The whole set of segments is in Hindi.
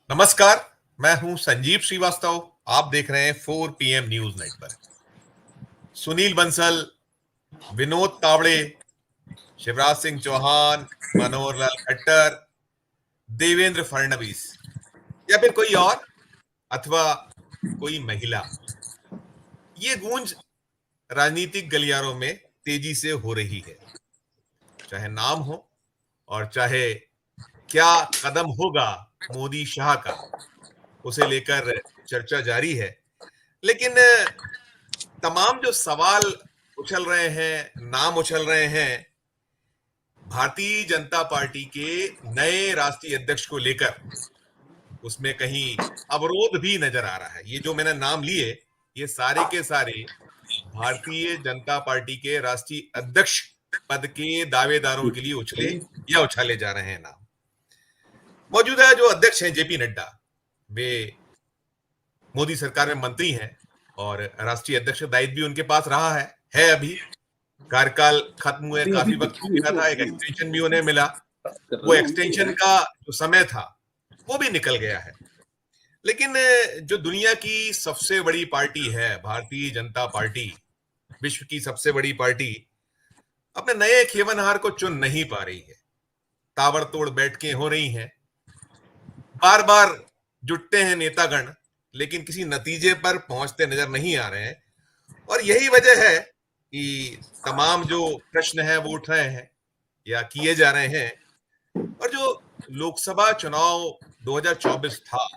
नमस्कार। मैं हूं संजीव श्रीवास्तव। आप देख रहे हैं 4 PM न्यूज नाइट पर। सुनील बंसल, विनोद तावड़े, शिवराज सिंह चौहान, मनोहर लाल खट्टर, देवेंद्र फडणवीस या फिर कोई और, अथवा कोई महिला, ये गूंज राजनीतिक गलियारों में तेजी से हो रही है। चाहे नाम हो और चाहे क्या कदम होगा मोदी शाह का, उसे लेकर चर्चा जारी है। लेकिन तमाम जो सवाल उछल रहे हैं, नाम उछल रहे हैं, भारतीय जनता पार्टी के नए राष्ट्रीय अध्यक्ष को लेकर, उसमें कहीं अवरोध भी नजर आ रहा है। ये जो मैंने नाम लिए, ये सारे के सारे भारतीय जनता पार्टी के राष्ट्रीय अध्यक्ष पद के दावेदारों के लिए उछले या उछाले जा रहे हैं नाम। मौजूदा जो अध्यक्ष हैं जेपी नड्डा, वे मोदी सरकार में मंत्री हैं और राष्ट्रीय अध्यक्ष दायित्व भी उनके पास रहा है अभी। कार्यकाल खत्म हुए काफी वक्त हो गया था, एक एक्सटेंशन भी उन्हें मिला। वो एक्सटेंशन का जो समय था वो भी निकल गया है। लेकिन जो दुनिया की सबसे बड़ी पार्टी है भारतीय जनता पार्टी, विश्व की सबसे बड़ी पार्टी, अपने नए खेवनहार को चुन नहीं पा रही है। ताबड़तोड़ बैठकें हो रही हैं, बार बार जुटते हैं नेतागण, लेकिन किसी नतीजे पर पहुंचते नजर नहीं आ रहे हैं। और यही वजह है कि तमाम जो प्रश्न हैं वो उठ रहे हैं या किए जा रहे हैं। और जो लोकसभा चुनाव 2024 था,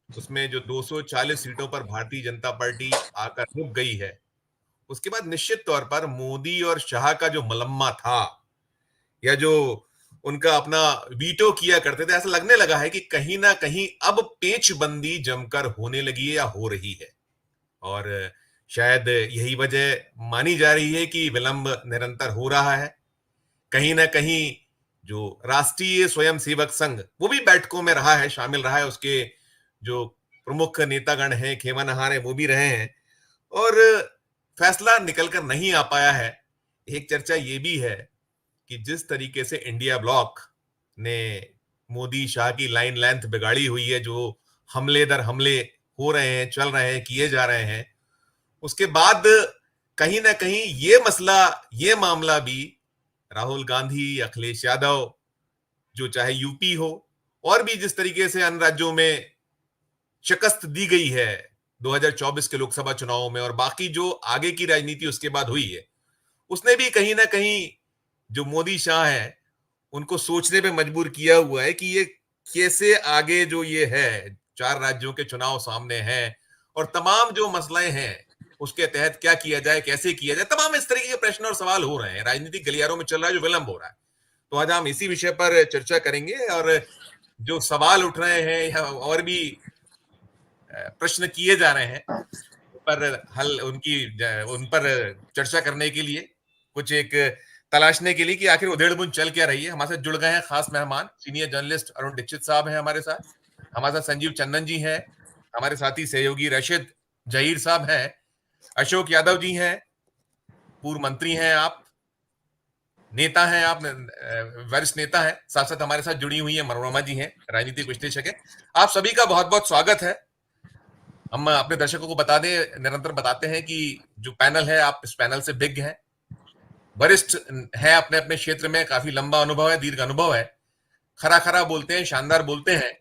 उसमें जो 240 सीटों पर भारतीय जनता पार्टी आकर रुक गई है, उसके बाद निश्चित तौर पर मोदी और शाह का जो मलम्मा था, या जो उनका अपना वीटो किया करते थे, ऐसा लगने लगा है कि कहीं ना कहीं अब पेचबंदी जमकर होने लगी है या हो रही है। और शायद यही वजह मानी जा रही है कि विलंब निरंतर हो रहा है। कहीं ना कहीं जो राष्ट्रीय स्वयंसेवक संघ, वो भी बैठकों में रहा है, शामिल रहा है। उसके जो प्रमुख नेतागण हैं, खेमानहार हैं, वो भी रहे हैं और फैसला निकलकर नहीं आ पाया है। एक चर्चा ये भी है कि जिस तरीके से इंडिया ब्लॉक ने मोदी शाह की लाइन लेंथ बिगाड़ी हुई है, जो हमले दर हमले हो रहे हैं, चल रहे हैं, किए जा रहे हैं, उसके बाद कहीं ना कहीं ये मसला, ये मामला भी राहुल गांधी, अखिलेश यादव, जो चाहे यूपी हो और भी जिस तरीके से अन्य राज्यों में शिकस्त दी गई है 2024 के लोकसभा चुनावों में, और बाकी जो आगे की राजनीति उसके बाद हुई है, उसने भी कहीं ना कहीं जो मोदी शाह है उनको सोचने पे मजबूर किया हुआ है कि ये कैसे आगे, जो ये है 4 राज्यों के चुनाव सामने हैं और तमाम जो मसले हैं उसके तहत क्या किया जाए, कैसे किया जाए, तमाम इस तरीके के प्रश्न और सवाल हो रहे हैं। राजनीतिक गलियारों में चल रहा है जो विलंब हो रहा है। तो आज हम इसी विषय पर चर्चा करेंगे और जो सवाल उठ रहे हैं या और भी प्रश्न किए जा रहे हैं, पर हल उन पर चर्चा करने के लिए, कुछ एक तलाशने के लिए कि आखिर उधेड़-बुन चल क्या रही है, हमारे साथ जुड़ गए हैं खास मेहमान। सीनियर जर्नलिस्ट अरुण दीक्षित साहब हैं हमारे साथ। हमारे साथ संजीव चंदन जी हैं। हमारे साथी सहयोगी रशीद जहीर साहब हैं। अशोक यादव जी हैं, पूर्व मंत्री हैं आप, नेता हैं आप, वरिष्ठ नेता हैं। साथ साथ हमारे साथ जुड़ी हुई है मनोरमा जी हैं, राजनीतिक विश्लेषक है। आप सभी का बहुत बहुत स्वागत है। हम अपने दर्शकों को बता दें, निरंतर बताते हैं कि जो पैनल है, आप इस पैनल से विज्ञ हैं, वरिष्ठ हैं, अपने अपने क्षेत्र में काफी लंबा अनुभव है, दीर्घ अनुभव है, खरा खरा बोलते हैं, शानदार बोलते हैं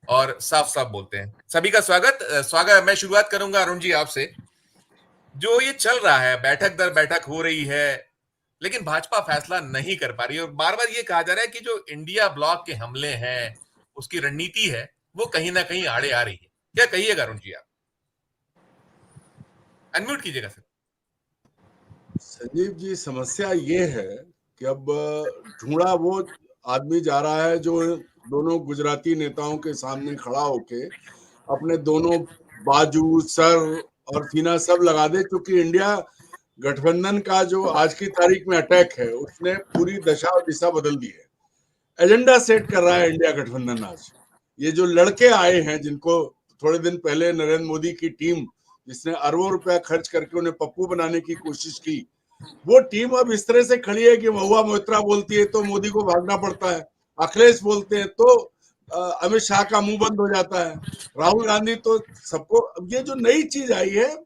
और साफ साफ बोलते हैं। सभी का स्वागत। मैं शुरुआत करूंगा अरुण जी आपसे। जो ये चल रहा है, बैठक दर बैठक हो रही है, लेकिन भाजपा फैसला नहीं कर पा रही है और बार बार ये कहा जा रहा है कि जो इंडिया ब्लॉक के हमले हैं, उसकी रणनीति है, वो कहीं ना कहीं आड़े आ रही है। क्या कहिएगा अरुण जी आप? अनम्यूट कीजिएगा सर। संजीव जी, समस्या ये है कि अब ढूंढा वो आदमी जा रहा है जो दोनों गुजराती नेताओं के सामने खड़ा होके अपने दोनों बाजू, सर और सीना सब लगा दे, क्योंकि इंडिया गठबंधन का जो आज की तारीख में अटैक है उसने पूरी दशा और दिशा बदल दी है। एजेंडा सेट कर रहा है इंडिया गठबंधन आज। ये जो लड़के आए हैं, जिनको थोड़े दिन पहले नरेंद्र मोदी की टीम, जिसने अरबों रुपया खर्च करके उन्हें पप्पू बनाने की कोशिश की, वो टीम अब इस तरह से खड़ी है कि महुआ मोइत्रा बोलती है तो मोदी को भागना पड़ता है, अखिलेश बोलते हैं तो अमित शाह का मुंह बंद हो जाता है। राहुल गांधी तो सबको, अब ये जो नई चीज आई है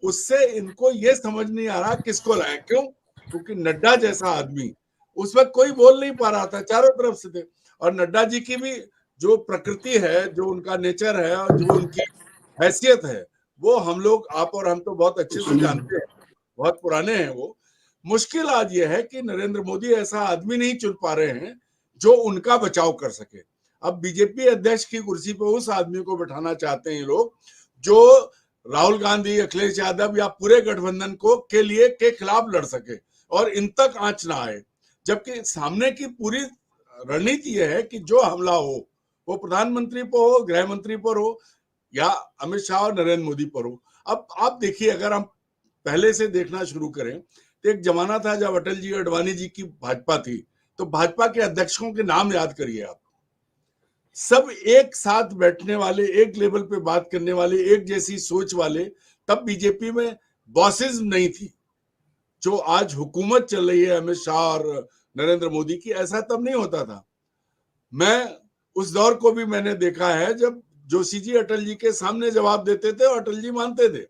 उससे इनको ये समझ नहीं आ रहा किसको लाए। क्यों? क्योंकि नड्डा जैसा आदमी उस वक्त कोई बोल नहीं पा रहा था, चारों तरफ से थे। और नड्डा जी की भी जो प्रकृति है, जो उनका नेचर है और जो उनकी हैसियत है, वो हम लोग, आप और हम तो बहुत अच्छे से जानते हैं, बहुत पुराने हैं वो। मुश्किल आज ये है कि नरेंद्र मोदी ऐसा आदमी नहीं चुन पा रहे हैं जो उनका बचाव कर सके। अब बीजेपी अध्यक्ष की कुर्सी पर उस आदमी को बैठाना चाहते हैं लोग जो राहुल गांधी, अखिलेश यादव या पूरे गठबंधन को के लिए के खिलाफ लड़ सके और इन तक आंच ना आए। जबकि सामने की पूरी रणनीति यह है कि जो हमला हो वो प्रधानमंत्री पर हो, गृह मंत्री पर हो या अमित शाह और नरेंद्र मोदी पर हो। अब आप देखिए, अगर हम पहले से देखना शुरू करें तो एक जमाना था जब अटल जी, अडवाणी जी की भाजपा थी, तो भाजपा के अध्यक्षों के नाम याद करिए आप। सब एक साथ बैठने वाले, एक लेवल पे बात करने वाले, एक जैसी सोच वाले। तब बीजेपी में बॉसेस नहीं थी। जो आज हुकूमत चल रही है अमित शाह और नरेंद्र मोदी की, ऐसा तब नहीं होता था। मैं उस दौर को भी मैंने देखा है जब जोशी जी अटल जी के सामने जवाब देते थे और अटल जी मानते थे।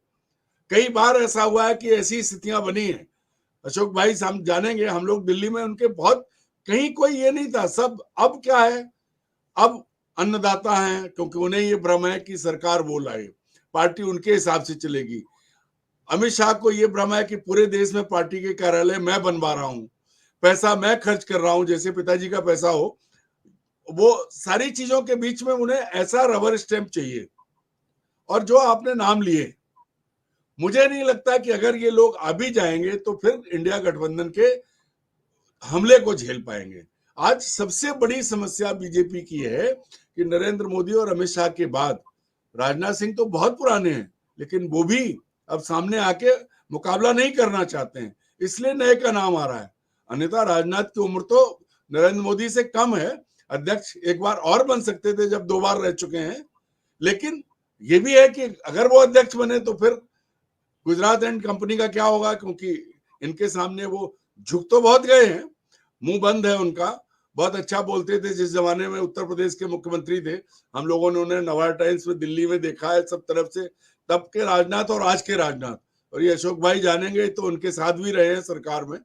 कई बार ऐसा हुआ है कि ऐसी स्थितियां बनी हैं। अशोक भाई हम जानेंगे, हम लोग दिल्ली में उनके बहुत, कहीं कोई ये नहीं था। सब अब क्या है, अब अन्नदाता हैं, क्योंकि उन्हें ये भ्रम है कि सरकार वो लाए, पार्टी उनके हिसाब से चलेगी। अमित शाह को ये भ्रम है कि पूरे देश में पार्टी के कार्यालय मैं बनवा रहा हूं, पैसा मैं खर्च कर रहा हूं, जैसे पिताजी का पैसा हो। वो सारी चीजों के बीच में उन्हें ऐसा रबर स्टैंप चाहिए। और जो आपने नाम लिए, मुझे नहीं लगता कि अगर ये लोग आ भी जाएंगे तो फिर इंडिया गठबंधन के हमले को झेल पाएंगे। आज सबसे बड़ी समस्या बीजेपी की है कि नरेंद्र मोदी और अमित शाह के बाद राजनाथ सिंह तो बहुत पुराने हैं, लेकिन वो भी अब सामने आके मुकाबला नहीं करना चाहते हैं, इसलिए नए का नाम आ रहा है। अन्यथा राजनाथ की उम्र तो नरेंद्र मोदी से कम है। अध्यक्ष एक बार और बन सकते थे जब 2 बार रह चुके हैं। लेकिन ये भी है कि अगर वो अध्यक्ष बने तो फिर गुजरात एंड कंपनी का क्या होगा, क्योंकि इनके सामने वो झुक तो बहुत गए हैं, मुंह बंद है उनका। बहुत अच्छा बोलते थे जिस जमाने में उत्तर प्रदेश के मुख्यमंत्री थे, हम लोगों ने उन्हें नवार टाइम्स में दिल्ली में देखा है सब तरफ से, तब के राजनाथ और आज के राजनाथ। और ये अशोक भाई जानेंगे तो उनके साथ भी रहे हैं सरकार में।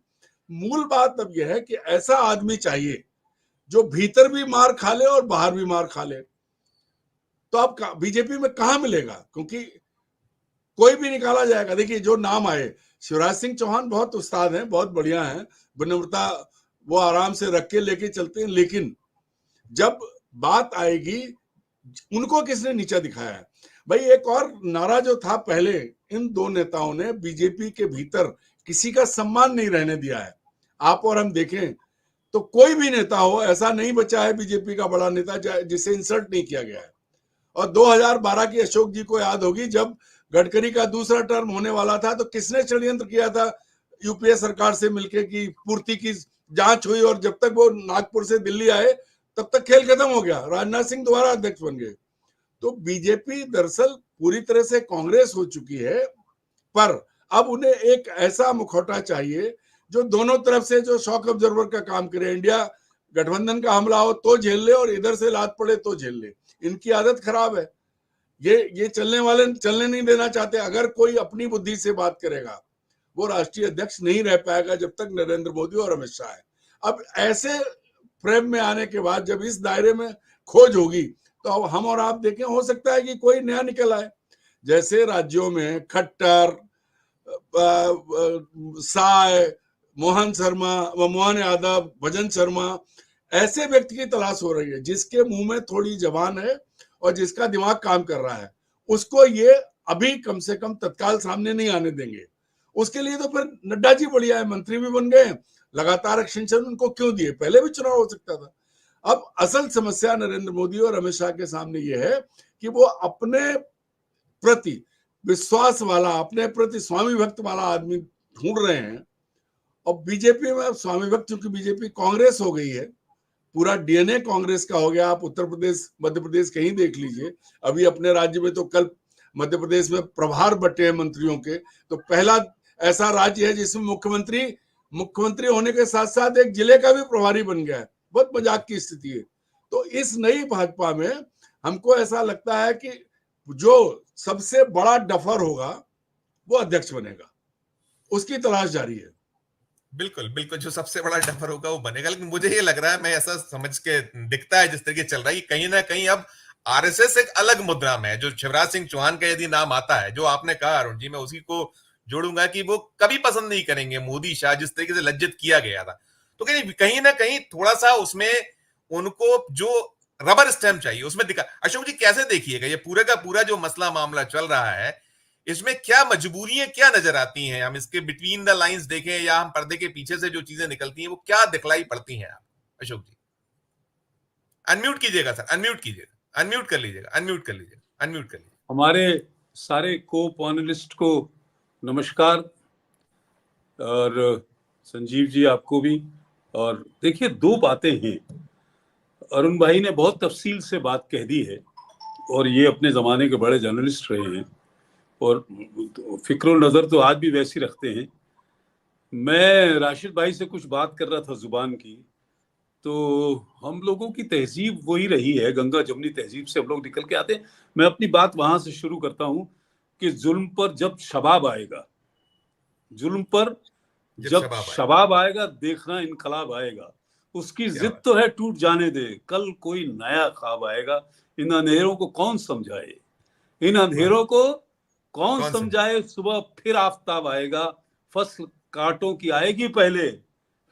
मूल बात अब यह है कि ऐसा आदमी चाहिए जो भीतर भी मार खा ले और बाहर भी मार खा ले। तो अब बीजेपी में कहां मिलेगा, क्योंकि कोई भी निकाला जाएगा। देखिए जो नाम आए, शिवराज सिंह चौहान बहुत उस्ताद हैं, बहुत बढ़िया हैं, विनम्रता वो आराम से रख के लेके चलते हैं। लेकिन जब बात आएगी, उनको किसने नीचा दिखाया है? भाई एक और नारा जो था पहले, इन दो नेताओं ने बीजेपी के भीतर किसी का सम्मान नहीं रहने दिया है। आप और हम देखें तो कोई भी नेता हो, ऐसा नहीं बचा है बीजेपी का बड़ा नेता जिसे इंसल्ट नहीं किया गया है। और 2012 की अशोक जी को याद होगी, जब गडकरी का दूसरा टर्म होने वाला था तो किसने षड्यंत्र किया था यूपीए सरकार से मिलकर कि पूर्ति की जांच हुई, और जब तक वो नागपुर से दिल्ली आए तब तक खेल खत्म हो गया, राजनाथ सिंह दोबारा अध्यक्ष बन गए। तो बीजेपी दरअसल पूरी तरह से कांग्रेस हो चुकी है, पर अब उन्हें एक ऐसा मुखौटा चाहिए जो दोनों तरफ से जो शॉक ऑब्जर्वर का काम करे। इंडिया गठबंधन का हमला हो तो झेल ले और इधर से लात पड़े तो झेल ले। इनकी आदत खराब है, ये चलने नहीं देना चाहते। अगर कोई अपनी बुद्धि से बात करेगा वो राष्ट्रीय अध्यक्ष नहीं रह पाएगा जब तक नरेंद्र मोदी और अमित शाह है। अब ऐसे फ्रेम में आने के बाद जब इस दायरे में खोज होगी तो अब हम और आप देखें, हो सकता है कि कोई नया निकल आए। जैसे राज्यों में खट्टर, साय, मोहन यादव, भजन शर्मा, ऐसे व्यक्ति की तलाश हो रही है जिसके मुंह में थोड़ी जबान है और जिसका दिमाग काम कर रहा है। उसको ये अभी कम से कम तत्काल सामने नहीं आने देंगे। उसके लिए तो फिर नड्डा जी बढ़िया है, मंत्री भी बन गए, लगातार एक्सटेंशन उनको क्यों दिए, पहले भी चुनाव हो सकता था। अब असल समस्या नरेंद्र मोदी और अमित शाह के सामने ये है कि वो अपने प्रति विश्वास वाला, अपने प्रति स्वामी भक्त वाला आदमी ढूंढ रहे हैं। और बीजेपी में स्वामी भक्त, चूंकि बीजेपी कांग्रेस हो गई है, पूरा डीएनए कांग्रेस का हो गया। आप उत्तर प्रदेश, मध्य प्रदेश कहीं देख लीजिए। अभी अपने राज्य में तो कल मध्य प्रदेश में प्रभार बटे हैं मंत्रियों के, तो पहला ऐसा राज्य है जिसमें मुख्यमंत्री होने के साथ साथ एक जिले का भी प्रभारी बन गया है। बहुत मजाक की स्थिति है। तो तो इस नई भाजपा में हमको ऐसा लगता है कि जो सबसे बड़ा डफर होगा वो अध्यक्ष बनेगा, उसकी तलाश जारी है। बिल्कुल बिल्कुल, जो सबसे बड़ा डफर होगा वो बनेगा। लेकिन मुझे ये लग रहा है, मैं ऐसा समझ के दिखता है जिस तरीके चल रहा है, कि कहीं ना कहीं अब आरएसएस एक अलग मुद्रा में है। जो शिवराज सिंह चौहान का यदि नाम आता है, जो आपने कहा अरुण जी, मैं उसी को जोड़ूंगा कि वो कभी पसंद नहीं करेंगे मोदी शाह जिस तरीके से लज्जित किया गया था। तो कहीं ना कहीं थोड़ा सा उसमें उनको जो रबर स्टैम्प चाहिए उसमें दिखा। अशोक जी कैसे देखिएगा ये पूरे का पूरा जो मसला मामला चल रहा है, इसमें क्या मजबूरियां क्या नजर आती हैं? हम इसके बिटवीन द लाइंस देखें या हम पर्दे के पीछे से जो चीजें निकलती हैं वो क्या दिखलाई पड़ती हैं? आप अशोक जी अनम्यूट कीजिएगा सर, अनम्यूट कीजिएगा, अनम्यूट कर लीजिएगा, अनम्यूट कर लीजिएगा, अनम्यूट कर लीजिएगा। हमारे सारे को पैनलिस्ट को नमस्कार, और संजीव जी आपको भी। और देखिए, दो बातें हैं। अरुण भाई ने बहुत तफसील से बात कह दी है, और ये अपने जमाने के बड़े जर्नलिस्ट रहे हैं, और फिक्र नज़र तो आज भी वैसी रखते हैं। मैं राशिद भाई से कुछ बात कर रहा था जुबान की, तो हम लोगों की तहजीब वही रही है, गंगा जमुनी तहजीब से हम लोग निकल के आते हैं। मैं अपनी बात वहां से शुरू करता हूं कि जुल्म पर जब शबाब आएगा, जुल्म पर जब शबाब आएगा, देखना इनकलाब आएगा। उसकी जिद तो है टूट जाने दे, कल कोई नया ख्वाब आएगा। इन अंधेरों को कौन समझाए, इन अंधेरों को कौन समझाए, सुबह फिर आफताब आएगा। फसल कांटों की आएगी पहले,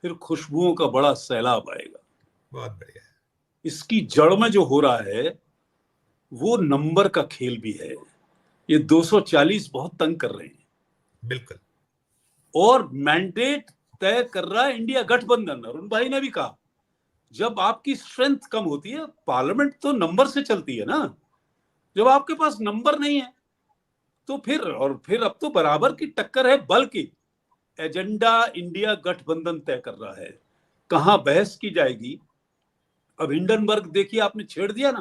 फिर खुशबुओं का बड़ा सैलाब आएगा। बहुत बढ़िया। इसकी जड़ में जो हो रहा है वो नंबर का खेल भी है। ये 240 बहुत तंग कर रहे हैं, बिल्कुल। और मैंडेट तय कर रहा है इंडिया गठबंधन। अरुण भाई ने भी कहा, जब आपकी स्ट्रेंथ कम होती है, पार्लियामेंट तो नंबर से चलती है ना, जब आपके पास नंबर नहीं है तो फिर अब तो बराबर की टक्कर है, बल्कि एजेंडा इंडिया गठबंधन तय कर रहा है। कहां बहस की जाएगी? अब हिंडनबर्ग देखिए, आपने छेड़ दिया ना,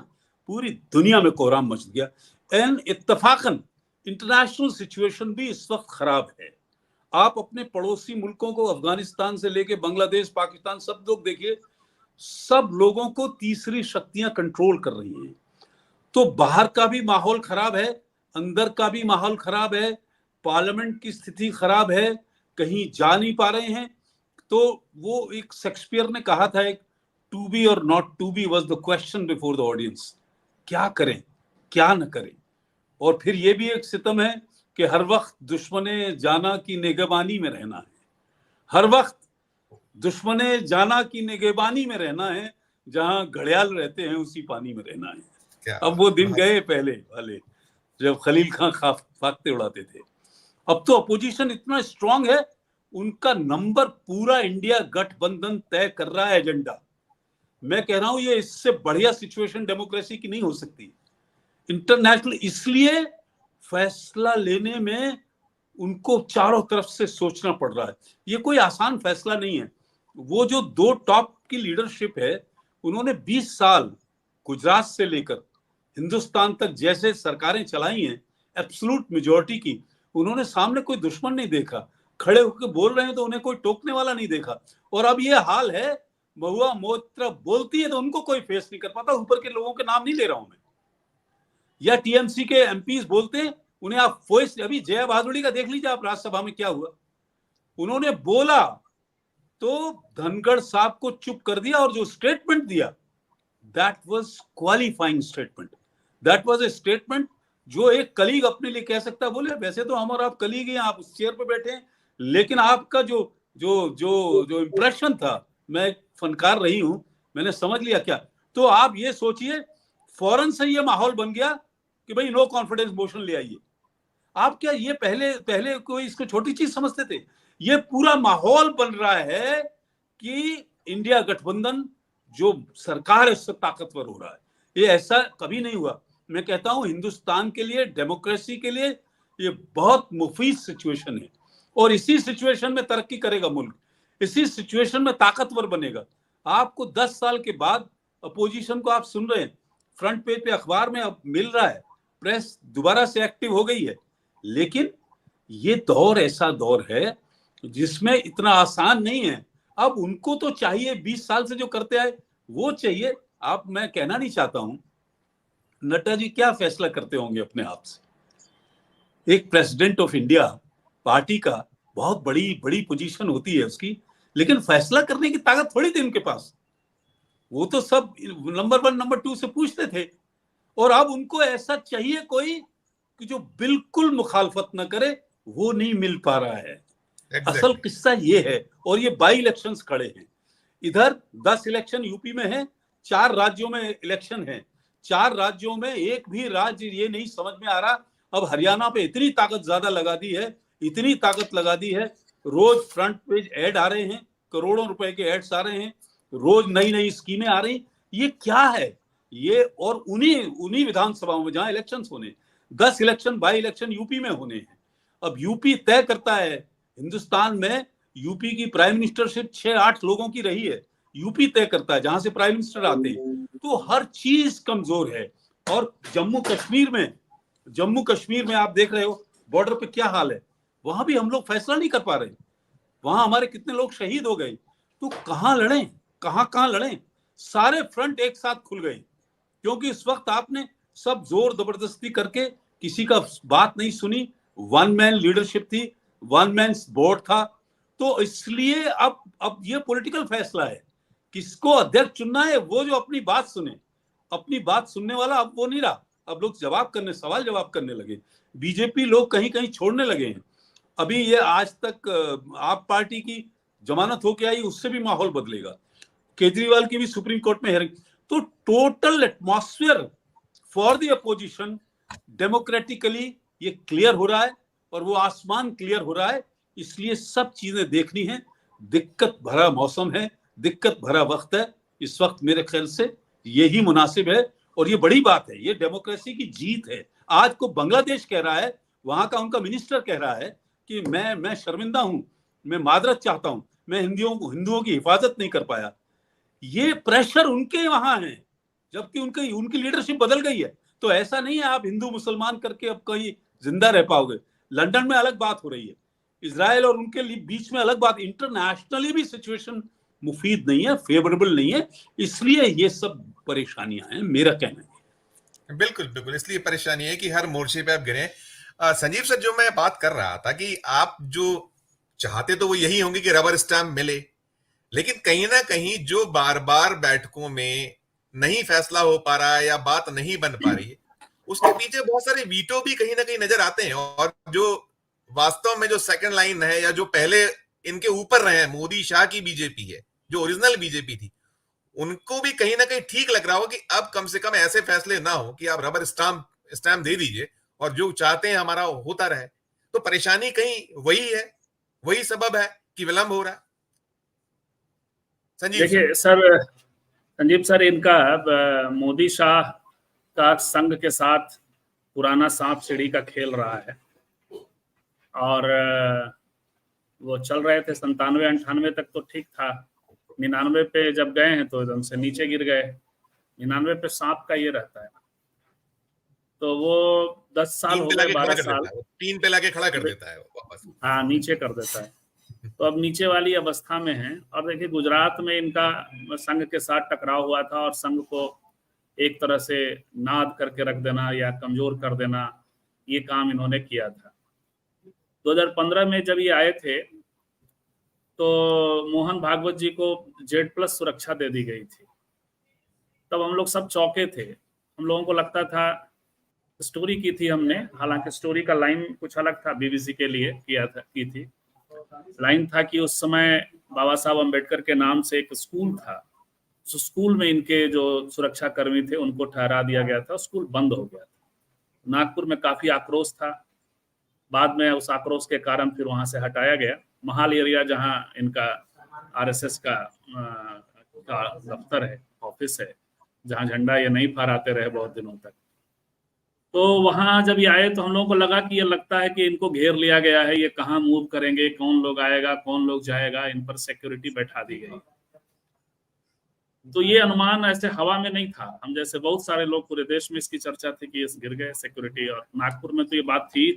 पूरी दुनिया में कोहराम मच गया। एन इत्तफाकन इंटरनेशनल सिचुएशन भी इस वक्त खराब है। आप अपने पड़ोसी मुल्कों को, अफगानिस्तान से लेके बांग्लादेश, पाकिस्तान, सब लोग देखिए, सब लोगों को तीसरी शक्तियां कंट्रोल कर रही हैं। तो बाहर का भी माहौल खराब है, अंदर का भी माहौल खराब है, पार्लियामेंट की स्थिति खराब है, कहीं जा नहीं पा रहे हैं। तो वो एक शेक्सपियर ने कहा था, एक टू बी और not to be was the question before the audience. क्या करें, क्या न करें। और फिर ये भी एक सितम है कि हर वक्त दुश्मने जाना की निगहबानी में रहना है, हर वक्त दुश्मने जाना की निगहबानी में रहना है, जहां घड़ियाल रहते हैं उसी पानी में रहना है। अब वो दिन गए पहले वाले, जब खलील खां फाख्ते उड़ाते थे। अब तो अपोजिशन इतना स्ट्रांग है, उनका नंबर पूरा इंडिया गठबंधन तय कर रहा है एजेंडा। मैं कह रहा हूं, ये इससे बढ़िया सिचुएशन डेमोक्रेसी की नहीं हो सकती। इंटरनेशनल इसलिए फैसला लेने में उनको चारों तरफ से सोचना पड़ रहा है। ये कोई आसान फैसला नहीं है। वो जो दो टॉप की लीडरशिप है, उन्होंने 20 साल गुजरात से लेकर हिंदुस्तान तक जैसे सरकारें चलाई हैं, एब्सोल्यूट मेजॉरिटी की, उन्होंने सामने कोई दुश्मन नहीं देखा। खड़े होकर बोल रहे हैं तो उन्हें कोई टोकने वाला नहीं देखा। और अब ये हाल है, महुआ मोइत्रा बोलती है तो उनको कोई फेस नहीं कर पाता। ऊपर के लोगों के नाम नहीं ले रहा हूं मैं, या टीएमसी के एमपीज बोलते हैं, उन्हें आप वॉइस, अभी जया बहादुरी का देख लीजिए आप, राज्यसभा में क्या हुआ। उन्होंने बोला तो धनखड़ साहब को चुप कर दिया, और जो स्टेटमेंट दिया, that was qualifying statement. That was a statement जो एक कलीग अपने लिए कह सकता है। बोले वैसे तो हम और आप कलीग हैं, आप उस चेयर पे बैठे हैं, लेकिन आपका जो जो जो जो इंप्रेशन था, मैं फनकार रही हूं, मैंने समझ लिया क्या। तो आप ये सोचिए, फौरन से ये माहौल बन गया कि भाई नो कॉन्फिडेंस मोशन ले आइए। आप क्या ये पहले कोई इसको छोटी चीज समझते थे? ये पूरा माहौल बन रहा है कि इंडिया गठबंधन जो सरकार है उससे ताकतवर हो रहा है। ये ऐसा कभी नहीं हुआ। मैं कहता हूं, हिंदुस्तान के लिए, डेमोक्रेसी के लिए ये बहुत मुफीद सिचुएशन है, और इसी सिचुएशन में तरक्की करेगा मुल्क, इसी सिचुएशन में ताकतवर बनेगा। आपको 10 साल के बाद अपोजिशन को आप सुन रहे हैं, फ्रंट पेज पे अखबार में अब मिल रहा है, प्रेस दोबारा से एक्टिव हो गई है। लेकिन ये दौर ऐसा दौर है जिसमें इतना आसान नहीं है। अब उनको तो चाहिए 20 साल से जो करते आए वो चाहिए। आप, मैं कहना नहीं चाहता हूं नड्डा जी क्या फैसला करते होंगे अपने आप से। एक प्रेसिडेंट ऑफ इंडिया पार्टी का बहुत बड़ी बड़ी पोजीशन होती है उसकी, लेकिन फैसला करने की ताकत थोड़ी थी उनके पास। वो तो सब नंबर 1 नंबर 2 से पूछते थे, और अब उनको ऐसा चाहिए कोई कि जो बिल्कुल मुखालफत न करे, वो नहीं मिल पा रहा है। असल किस्सा ये है, और ये बाई इलेक्शंस खड़े हैं। इधर 10 इलेक्शन यूपी में है, 4 राज्यों में इलेक्शन है। 4 राज्यों में एक भी राज्य ये नहीं समझ में आ रहा। अब हरियाणा पे इतनी ताकत ज्यादा लगा दी है, इतनी ताकत लगा दी है, रोज फ्रंट पेज ऐड आ रहे हैं, करोड़ों रुपए के एड्स आ रहे हैं, रोज नई नई स्कीमें आ रही। ये क्या है ये? और उन्हीं विधानसभाओं में जहां इलेक्शंस होने, 10 इलेक्शन बाई इलेक्शन यूपी में होने हैं। अब यूपी तय करता है, हिंदुस्तान में यूपी की प्राइम मिनिस्टरशिप 6-8 लोगों की रही है, यूपी तय करता है जहां से प्राइम मिनिस्टर आते हैं। तो हर चीज कमजोर है। और जम्मू कश्मीर में आप देख रहे हो बॉर्डर पे क्या हाल है, वहां भी हम लोग फैसला नहीं कर पा रहे। वहां हमारे कितने लोग शहीद हो गए। तो कहां लड़ें, कहां लड़ें? सारे फ्रंट एक साथ खुल गए, क्योंकि इस वक्त आपने सब जोर जबरदस्ती करके किसी का बात नहीं सुनी। 1 मैन लीडरशिप थी, 1 मैन बोर्ड था। तो इसलिए अब ये पॉलिटिकल फैसला है, किसको अध्यक्ष चुनना है। वो जो अपनी बात सुने, अपनी बात सुनने वाला अब वो नहीं रहा। अब लोग सवाल जवाब करने लगे। बीजेपी लोग कहीं कहीं छोड़ने लगे हैं। अभी ये आज तक आप पार्टी की जमानत होके आई, उससे भी माहौल बदलेगा। केजरीवाल की भी सुप्रीम कोर्ट में हियरिंग। तो total atmosphere for the opposition democratically ये क्लियर हो रहा है, और वो आसमान क्लियर हो रहा है। इसलिए सब चीजें देखनी है। दिक्कत भरा मौसम है, दिक्कत भरा वक्त है। इस वक्त मेरे ख्याल से यही मुनासिब है, और ये बड़ी बात है। ये डेमोक्रेसी की जीत है। आज को बांग्लादेश कह रहा है, वहां का उनका मिनिस्टर कह रहा है कि मैं शर्मिंदा हूं, मैं मादरत चाहता हूं, मैं हिंदुओं की हिफाजत नहीं कर पाया। ये प्रेशर उनके वहां है, जबकि उनकी लीडरशिप बदल गई है। तो ऐसा नहीं है आप हिंदू मुसलमान करके अब कहीं जिंदा रह पाओगे। लंदन में अलग बात हो रही है, इजराइल और उनके बीच में अलग बात। इंटरनेशनली भी सिचुएशन मुफीद नहीं है, फेवरेबल नहीं है। इसलिए ये सब परेशानियां हैं, मेरा कहना है। बिल्कुल बिल्कुल, इसलिए परेशानी है कि हर मोर्चे पे आप गिरे। संजीव सर, जो मैं बात कर रहा था कि आप जो चाहते तो वो यही होंगे कि रबर स्टैम्प मिले, लेकिन कहीं ना कहीं जो बार बार बैठकों में नहीं फैसला हो पा रहा है या बात नहीं बन पा रही है, उसके पीछे बहुत सारे वीटो भी कहीं ना कहीं नजर आते हैं। और जो वास्तव में जो सेकंड लाइन है, या जो पहले इनके ऊपर रहे हैं, मोदी शाह की बीजेपी है, जो ओरिजिनल बीजेपी थी, उनको भी कहीं ना कहीं ठीक लग रहा हो कि अब कम से कम ऐसे फैसले ना हो कि आप रबर स्टैम्प दे दीजिए और जो चाहते हैं हमारा होता रहे। तो परेशानी कहीं वही है, वही सबब है कि विलंब हो रहा है। संजीव देखिए सर, संजीव सर, इनका मोदी शाह का संघ के साथ पुराना सांप सीढ़ी का खेल रहा है, और वो चल रहे थे 97-98 तक तो ठीक था। 99 पे जब गए हैं तो एकदम से नीचे गिर गए। 99 पे सांप का ये रहता है। तो वो 10 साल हो गए, 12 साल 3 पे लाके खड़ा कर देता है वापस। हाँ, नीचे कर देता है। तो अब नीचे वाली अवस्था में है। और देखिए, गुजरात में इनका संघ के साथ टकराव हुआ था, और संघ को एक तरह से नाद करके रख देना या कमजोर कर देना, ये काम इन्होंने किया था। 2015 में जब ये आए थे तो मोहन भागवत जी को Z+ सुरक्षा दे दी गई थी। तब हम लोग सब चौंके थे। हम लोगों को लगता था, स्टोरी की थी हमने, हालांकि स्टोरी का लाइन कुछ अलग था, BBC के लिए की थी। लाइन था कि उस समय बाबा साहब अम्बेडकर के नाम से एक स्कूल था, उस स्कूल में इनके जो सुरक्षा कर्मी थे उनको ठहरा दिया गया था, स्कूल बंद हो गया था। नागपुर में काफी आक्रोश था। बाद में उस आक्रोश के कारण फिर वहां से हटाया गया। महाल एरिया, जहां इनका RSS का दफ्तर है, ऑफिस है, जहां झंडा ये नहीं फहराते रहे बहुत दिनों तक। तो वहां जब ये आए तो हम लोगों को लगा कि ये लगता है कि इनको घेर लिया गया है, ये कहाँ मूव करेंगे, कौन लोग आएगा, कौन लोग जाएगा, इन पर सिक्योरिटी बैठा दी गई। तो ये अनुमान ऐसे हवा में नहीं था। हम जैसे बहुत सारे लोग, पूरे देश में इसकी चर्चा थी कि ये गिर गए सिक्योरिटी, और नागपुर में तो ये बात थी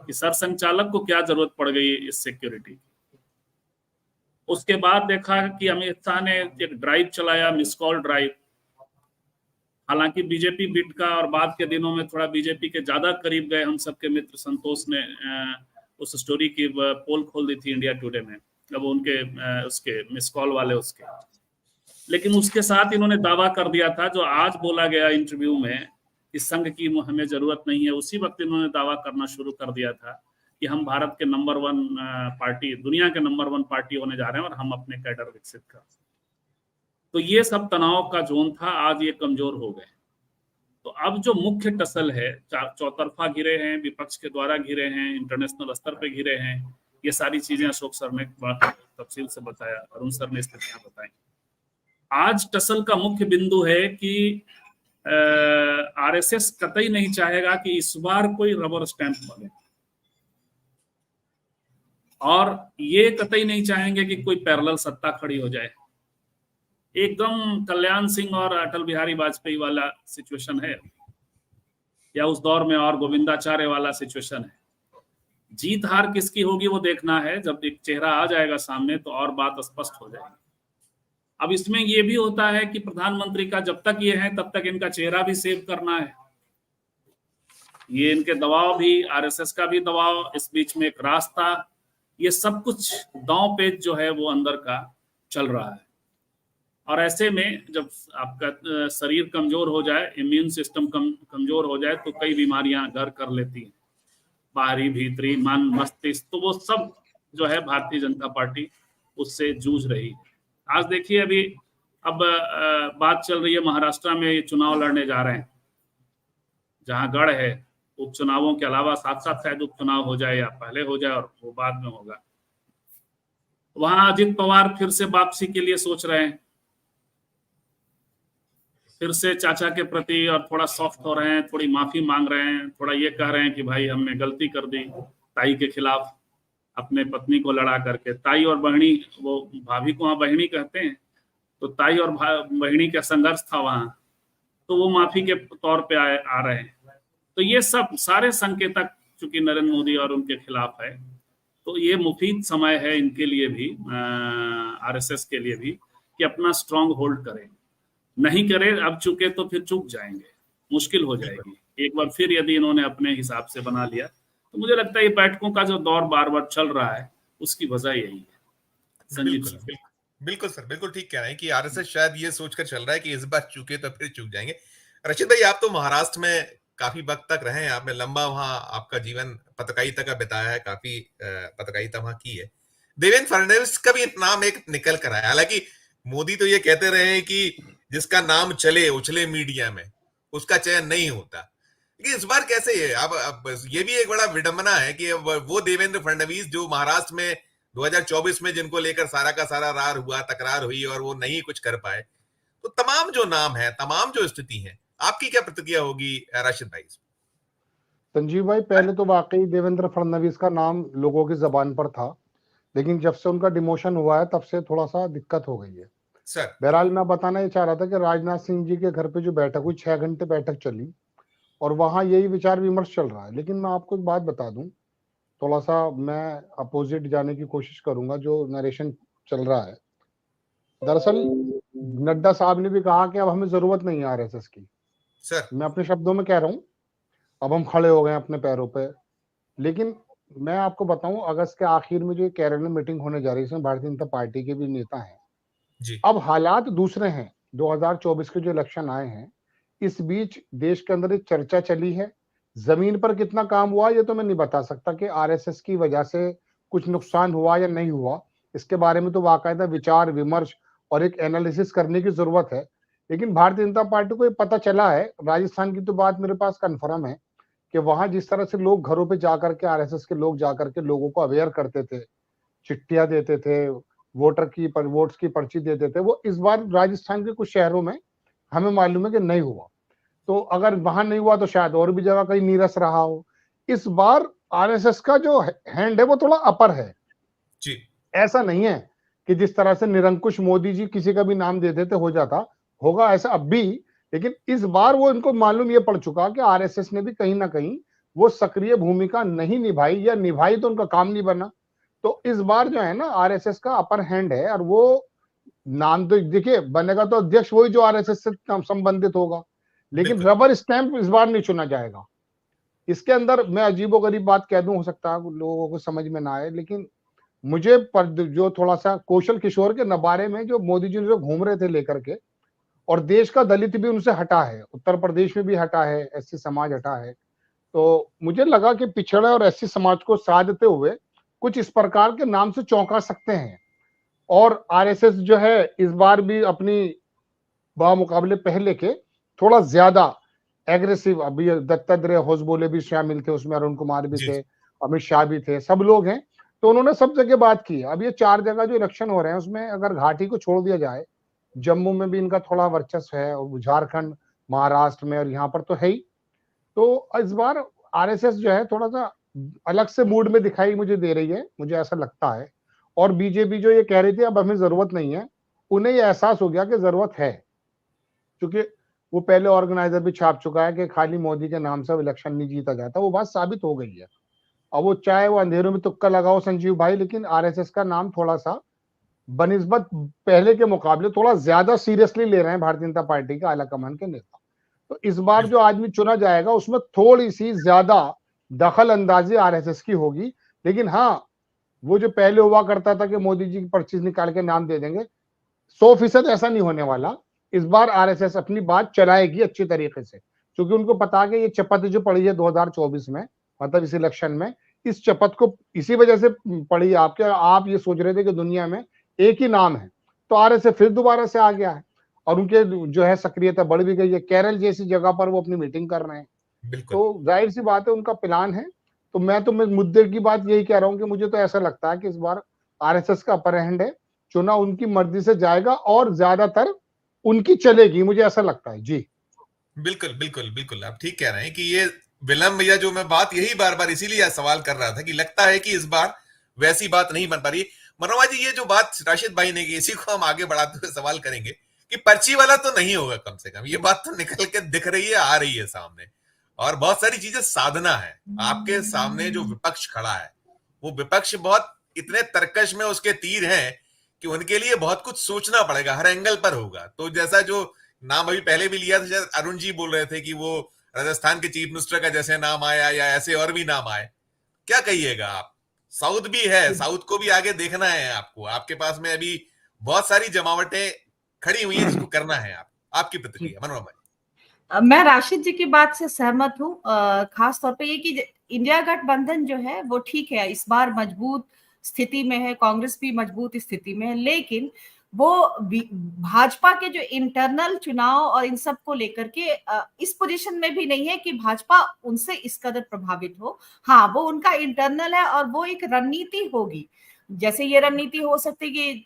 कि सरसंघचालक को क्या जरूरत पड़ गई इस सिक्योरिटी की। उसके बाद देखा कि अमित शाह ने एक ड्राइव चलाया, मिस कॉल ड्राइव, हालांकि बीजेपी बिट का और बाद के दिनों में थोड़ा बीजेपी के ज्यादा करीब गए हम सबके मित्र संतोष ने उस स्टोरी की पोल खोल दी थी इंडिया टुडे में, अब उनके उसके मिस कॉल वाले उसके। लेकिन उसके साथ इन्होंने दावा कर दिया था जो आज बोला गया इंटरव्यू में कि संघ की हमें जरूरत नहीं है, उसी वक्त इन्होंने दावा करना शुरू कर दिया था कि हम भारत के नंबर 1 पार्टी, दुनिया के नंबर 1 पार्टी होने जा रहे हैं और हम अपने कैडर विकसित कर। तो ये सब तनाव का जोन था, आज ये कमजोर हो गए। तो अब जो मुख्य टसल है, चौतरफा घिरे हैं, विपक्ष के द्वारा घिरे हैं, इंटरनेशनल स्तर पे घिरे हैं, ये सारी चीजें अशोक सर ने तफसील से बताया, अरुण सर ने स्थितियां बताई। आज टसल का मुख्य बिंदु है कि आरएसएस कतई नहीं चाहेगा कि इस बार कोई रबर स्टैंप बने, और ये कतई नहीं चाहेंगे कि कोई पैरेलल सत्ता खड़ी हो जाए। एकदम कल्याण सिंह और अटल बिहारी वाजपेयी वाला सिचुएशन है, या उस दौर में और गोविंदाचार्य वाला सिचुएशन है। जीत हार किसकी होगी वो देखना है, जब एक चेहरा आ जाएगा सामने तो और बात स्पष्ट हो जाएगी। अब इसमें ये भी होता है कि प्रधानमंत्री का जब तक ये है तब तक इनका चेहरा भी सेव करना है, ये इनके दबाव भी, आरएसएस का भी दबाव, इस बीच में एक रास्ता, ये सब कुछ दांव पेच जो है वो अंदर का चल रहा है। और ऐसे में जब आपका शरीर कमजोर हो जाए, इम्यून सिस्टम कमजोर हो जाए, तो कई बीमारियां घर कर लेती हैं, बाहरी भीतरी, मन, मस्तिष्क, तो वो सब जो है भारतीय जनता पार्टी उससे जूझ रही है। आज देखिए अभी अब बात चल रही है महाराष्ट्र में ये चुनाव लड़ने जा रहे हैं, जहां गढ़ है, उपचुनावों के अलावा साथ साथ शायद उपचुनाव हो जाए या पहले हो जाए और वो बाद में होगा। वहां अजित पवार फिर से वापसी के लिए सोच रहे हैं, फिर से चाचा के प्रति और थोड़ा सॉफ्ट हो रहे हैं, थोड़ी माफी मांग रहे हैं, थोड़ा ये कह रहे हैं कि भाई हमने गलती कर दी ताई के खिलाफ, अपने पत्नी को लड़ा करके। ताई और बहनी, वो भाभी को वहाँ बहनी कहते हैं, तो ताई और बहनी का संघर्ष था वहां, तो वो माफी के तौर पे आ रहे हैं। तो ये सब सारे संकेतक चूंकि नरेंद्र मोदी और उनके खिलाफ है, तो ये मुफीद समय है इनके लिए भी, आरएसएस के लिए भी, कि अपना स्ट्रांग होल्ड करें। नहीं करे अब चुके तो फिर चूक जाएंगे, मुश्किल हो जाएगी। एक बार फिर यदि इन्होंने अपने हिसाब से बना लिया, तो मुझे लगता है ये बैठकों का जो दौर बार बार चल रहा है उसकी वजह यही है। संजीव सर। बिल्कुल सर, बिल्कुल ठीक कह रहे हैं कि आरएसएस शायद ये सोचकर चल रहा है कि इस बार चूके तो फिर चूक जाएंगे। रशीद भाई, आप तो महाराष्ट्र में काफी वक्त तक रहे हैं, आपने लंबा वहां आपका जीवन पत्रकारिता का बिताया है, काफी पत्रकारिता वहां की है। देवेंद्र फडणवीस का भी नाम एक निकल कर आया, हालांकि मोदी तो ये कहते रहे हैं कि जिसका नाम चले उछले मीडिया में उसका चयन नहीं होता, लेकिन इस बार कैसे है? अब ये भी एक बड़ा विडंबना है कि वो देवेंद्र फडणवीस जो महाराष्ट्र में 2024 में जिनको लेकर सारा का सारा रार हुआ, तकरार हुई और वो नहीं कुछ कर पाए, तो तमाम जो नाम है, तमाम जो स्थिति है, आपकी क्या प्रतिक्रिया होगी राशिद भाई? संजीव भाई, पहले तो वाकई देवेंद्र फडणवीस का नाम लोगों की जबान पर था, लेकिन जब से उनका डिमोशन हुआ है तब से थोड़ा सा दिक्कत हो गई है सर। बहरहाल मैं बताना ये चाह रहा था कि राजनाथ सिंह जी के घर पे जो बैठक हुई, 6 घंटे बैठक चली और वहां यही विचार विमर्श चल रहा है। लेकिन मैं आपको एक बात बता दूं, थोड़ा सा मैं अपोजिट जाने की कोशिश करूंगा जो नरेशन चल रहा है। दरअसल नड्डा साहब ने भी कहा कि अब हमें जरूरत नहीं है आरएसएस की। सर, मैं अपने शब्दों में कह रहा हूं, अब हम खड़े हो गए अपने पैरों पे। लेकिन मैं आपको बताऊं, अगस्त के आखिर में जो केरल में मीटिंग होने जा रही है, इसमें भारतीय जनता पार्टी के भी नेता हैं जी। अब हालात दूसरे हैं। 2024 के जो इलेक्शन आए हैं, इस बीच देश के अंदर एक चर्चा चली है। जमीन पर कितना काम हुआ ये तो मैं नहीं बता सकता कि आरएसएस की वजह से कुछ नुकसान हुआ या नहीं हुआ, इसके बारे में तो बाकायदा विचार विमर्श और एक एनालिसिस करने की जरूरत है। लेकिन भारतीय जनता पार्टी को ये पता चला है, राजस्थान की तो बात मेरे पास कंफर्म है कि वहां जिस तरह से लोग घरों पे जाकर के, आरएसएस के लोग जाकर के लोगों को अवेयर करते थे, चिट्ठियां देते थे, वोट्स की पर्ची देते थे, वो इस बार राजस्थान के कुछ शहरों में हमें मालूम है कि नहीं हुआ। तो अगर वहां नहीं हुआ तो शायद और भी जगह कहीं नीरस रहा हो। इस बार आरएसएस का जो हैंड है वो थोड़ा अपर है जी। ऐसा नहीं है कि जिस तरह से निरंकुश मोदी जी किसी का भी नाम दे देते हो जाता होगा ऐसा अब भी। लेकिन इस बार वो इनको मालूम ये पड़ चुका कि आरएसएस ने भी कहीं ना कहीं वो सक्रिय भूमिका नहीं निभाई, या निभाई तो उनका काम नहीं बना। तो इस बार जो है ना आरएसएस का अपर हैंड है, और वो नाम तो देखिए बनेगा तो अध्यक्ष वही जो आरएसएस से संबंधित होगा। लेकिन बिल्कुल। रबर स्टैंप इस बार नहीं चुना जाएगा। इसके अंदर मैं अजीबोगरीब बात कह दूं, हो सकता है लोगों को समझ में ना आए, लेकिन मुझे पर जो थोड़ा सा कौशल किशोर के बारे में जो मोदी जी जो घूम रहे थे लेकर के, और देश का दलित भी उनसे हटा है, उत्तर प्रदेश में भी हटा है, एससी समाज हटा है, तो मुझे लगा कि पिछड़े और एससी समाज को साथ देते हुए कुछ इस प्रकार के नाम से चौंका सकते हैं। और आरएसएस जो है इस बार भी अपनी बामुकाबले पहले के थोड़ा ज्यादा एग्रेसिव, अभी दत्तात्रेय होसबोले भी शामिल थे उसमें, अरुण कुमार भी जी, थे, अमित शाह भी थे, सब लोग हैं, तो उन्होंने सब जगह बात की। अब ये 4 जगह जो इलेक्शन हो रहे हैं उसमें अगर घाटी को छोड़ दिया जाए, जम्मू में भी इनका थोड़ा वर्चस्व है, और झारखंड, महाराष्ट्र में, और यहाँ पर तो है ही, तो इस बार आरएसएस जो है थोड़ा सा अलग से मूड में दिखाई मुझे दे रही है, मुझे ऐसा लगता है। और बीजेपी जो ये कह रही थी अब हमें जरूरत नहीं है, उन्हें ये एहसास हो गया कि जरूरत है, क्योंकि वो पहले ऑर्गेनाइजर भी छाप चुका है कि खाली मोदी के नाम से इलेक्शन नहीं जीता जाता, वो बात साबित हो गई है। अब वो चाहे वो अंधेरों में तुक्का लगाओ संजीव भाई, लेकिन आरएसएस का नाम थोड़ा सा बनिस्बत पहले के मुकाबले थोड़ा ज्यादा सीरियसली ले रहे हैं भारतीय जनता पार्टी के आलाकमान के नेता। तो इस बार जो आदमी चुना जाएगा उसमें थोड़ी सी ज्यादा दखल अंदाजी आरएसएस की होगी। लेकिन हाँ, वो जो पहले हुआ करता था कि मोदी जी की पर्ची निकाल के नाम दे देंगे, 100% ऐसा नहीं होने वाला। इस बार आरएसएस अपनी बात चलाएगी अच्छी तरीके से, क्योंकि उनको पता है कि ये चपत जो पड़ी है 2024 में, मतलब इस इलेक्शन में, इस चपत को इसी वजह से पड़ी है आपके, आप ये सोच रहे थे कि दुनिया में एक ही नाम है, तो आरएसएस फिर दोबारा से आ गया है, और उनके जो है सक्रियता बढ़ भी गई है। केरल जैसी जगह पर वो अपनी मीटिंग कर रहे हैं, बिल्कुल। तो जाहिर सी बात है उनका प्लान है। तो मैं मुद्दे की बात यही कह रहा हूं कि मुझे तो ऐसा लगता है कि इस बार आरएसएस का अपर हैंड है, चुना उनकी मर्जी से जाएगा और ज्यादातर उनकी चलेगी, मुझे ऐसा लगता है। जी बिल्कुल बिल्कुल बिल्कुल, आप ठीक कह रहे हैं कि ये विलंब, या जो मैं बात यही बार बार इसीलिए सवाल कर रहा था कि लगता है कि इस बार वैसी बात नहीं बन पा रही। मनोरमा जी, ये जो बात राशिद भाई ने की, इसी को हम आगे बढ़ाते हुए सवाल करेंगे कि पर्ची वाला तो नहीं होगा, कम से कम ये बात तो निकल के दिख रही है, आ रही है सामने, और बहुत सारी चीजें साधना है। आपके सामने जो विपक्ष खड़ा है, वो विपक्ष बहुत इतने तरकश में उसके तीर हैं कि उनके लिए बहुत कुछ सोचना पड़ेगा, हर एंगल पर होगा। तो जैसा जो नाम अभी पहले भी लिया था, शायद अरुण जी बोल रहे थे कि वो राजस्थान के चीफ मिनिस्टर का जैसे नाम आया, या ऐसे और भी नाम आए, क्या कहिएगा आप? साउथ भी है, साउथ को भी आगे देखना है आपको, आपके पास में अभी बहुत सारी जमावटें खड़ी हुई हैं जिसको करना है। आपकी प्रतिक्रिया मनोरमा जी। मैं राशिद जी की बात से सहमत हूँ, खास तौर पे ये कि इंडिया गठबंधन जो है वो ठीक है, इस बार मजबूत स्थिति में है, कांग्रेस भी मजबूत स्थिति में है, लेकिन वो भाजपा के जो इंटरनल चुनाव और इन सब को लेकर के इस पोजीशन में भी नहीं है कि भाजपा उनसे इस कदर प्रभावित हो। हाँ, वो उनका इंटरनल है और वो एक रणनीति होगी, जैसे ये रणनीति हो सकती है कि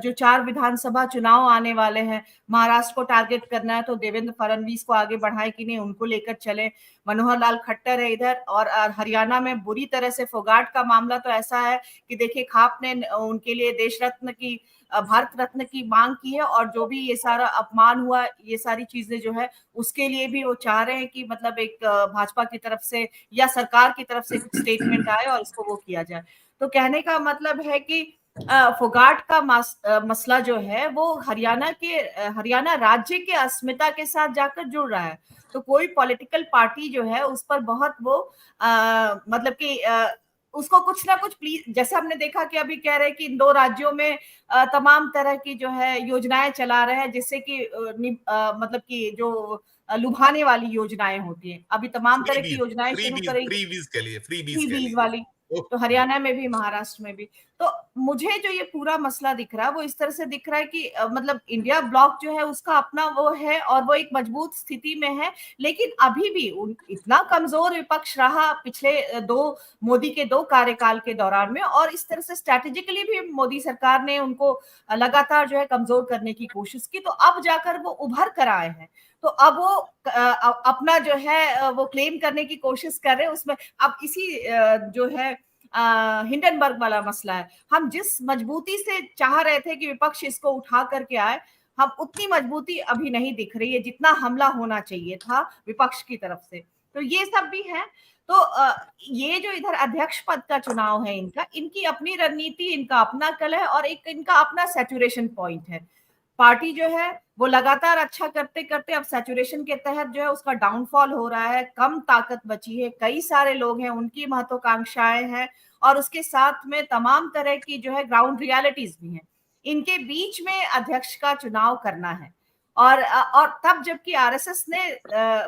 जो 4 विधानसभा चुनाव आने वाले हैं, महाराष्ट्र को टारगेट करना है तो देवेंद्र फडणवीस को आगे बढ़ाए कि नहीं, उनको लेकर चले। मनोहर लाल खट्टर है इधर, और हरियाणा में बुरी तरह से फोगाट का मामला तो ऐसा है कि देखिए खाप ने उनके लिए देश रत्न की, भारत रत्न की मांग की है, और जो भी ये सारा अपमान हुआ, ये सारी चीजें जो है उसके लिए भी वो चाह रहे हैं कि मतलब एक भाजपा की तरफ से या सरकार की तरफ से कुछ स्टेटमेंट आए और इसको वो किया जाए। तो कहने का मतलब है कि फोगाट का मसला जो है वो हरियाणा राज्य के अस्मिता के साथ जाकर जुड़ रहा है। तो कोई पॉलिटिकल पार्टी जो है उस पर बहुत वो मतलब कि उसको कुछ ना कुछ प्लीज, जैसे हमने देखा कि अभी कह रहे हैं कि इन 2 राज्यों में तमाम तरह की जो है योजनाएं चला रहे हैं, जिससे कि मतलब कि जो लुभाने वाली योजनाएं होती हैं, अभी तमाम तरह की योजनाएं शुरू करेंगे, फ्रीबीज के लिए, फ्रीबीज फ्री के बीज लिए। वाली, तो हरियाणा में भी, महाराष्ट्र में भी। तो मुझे जो ये पूरा मसला दिख रहा है वो इस तरह से दिख रहा है कि मतलब इंडिया ब्लॉक जो है उसका अपना वो है और वो एक मजबूत स्थिति में है, लेकिन अभी भी इतना कमजोर विपक्ष रहा पिछले मोदी के 2 कार्यकाल के दौरान में, और इस तरह से स्ट्रैटेजिकली भी मोदी सरकार ने उनको लगातार जो है कमजोर करने की कोशिश की। तो अब जाकर वो उभर कर आए हैं, तो अब वो अपना जो है वो क्लेम करने की कोशिश कर रहे हैं। उसमें अब इसी जो है हिंडनबर्ग वाला मसला है, हम जिस मजबूती से चाह रहे थे कि विपक्ष इसको उठा करके आए, हम उतनी मजबूती अभी नहीं दिख रही है जितना हमला होना चाहिए था विपक्ष की तरफ से। तो ये सब भी है। तो ये जो इधर अध्यक्ष पद का चुनाव है, इनकी अपनी रणनीति, इनका अपना कल है और एक इनका अपना सैचुरेशन पॉइंट है। पार्टी जो है वो लगातार अच्छा करते करते अब सैचुरेशन के तहत जो है उसका डाउनफॉल हो रहा है, कम ताकत बची है, कई सारे लोग हैं, उनकी महत्वाकांक्षाएं हैं और उसके साथ में तमाम तरह की जो है ग्राउंड रियलिटीज भी हैं। इनके बीच में अध्यक्ष का चुनाव करना है और तब जबकि आरएसएस ने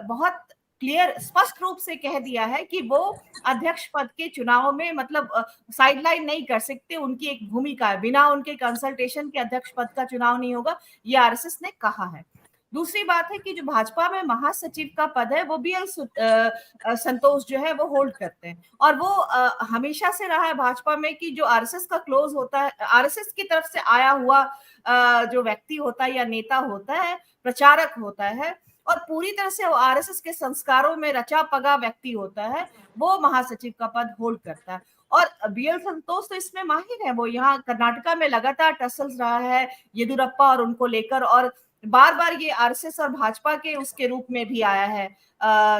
बहुत क्लियर स्पष्ट रूप से कह दिया है कि वो अध्यक्ष पद के चुनाव में मतलब साइडलाइन नहीं कर सकते, उनकी एक भूमिका है, बिना उनके कंसल्टेशन के अध्यक्ष पद का चुनाव नहीं होगा, ये आरएसएस ने कहा है। दूसरी बात है कि जो भाजपा में महासचिव का पद है वो बीएल संतोष जो है वो होल्ड करते हैं और वो हमेशा से रहा है भाजपा में कि जो आरएसएस का क्लोज होता है, आरएसएस की तरफ से आया हुआ जो व्यक्ति होता है या नेता होता है, प्रचारक होता है और पूरी तरह से आरएसएस के संस्कारों में रचा पगा व्यक्ति होता है, वो महासचिव का पद होल्ड करता है। और बीएल संतोष तो इसमें माहिर है, वो यहाँ कर्नाटका में लगातार टसल्स रहा है येदियुरप्पा और उनको लेकर और बार बार ये आरएसएस और भाजपा के उसके रूप में भी आया है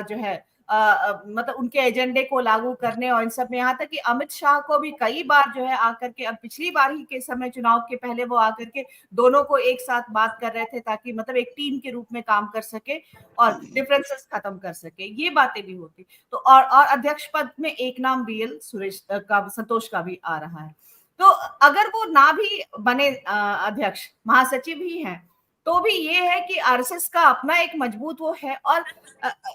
जो है मतलब उनके एजेंडे को लागू करने और इन सब में, यहाँ तक कि अमित शाह को भी कई बार जो है आकर के, अब पिछली बार ही के समय चुनाव के पहले वो आकर के दोनों को एक साथ बात कर रहे थे ताकि मतलब एक टीम के रूप में काम कर सके और डिफरेंसेस खत्म कर सके, ये बातें भी होती। तो और अध्यक्ष पद में एक नाम बीएल संतोष का भी आ रहा है। तो अगर वो ना भी बने अध्यक्ष, महासचिव ही हैं, तो भी ये है कि आरएसएस का अपना एक मजबूत वो है और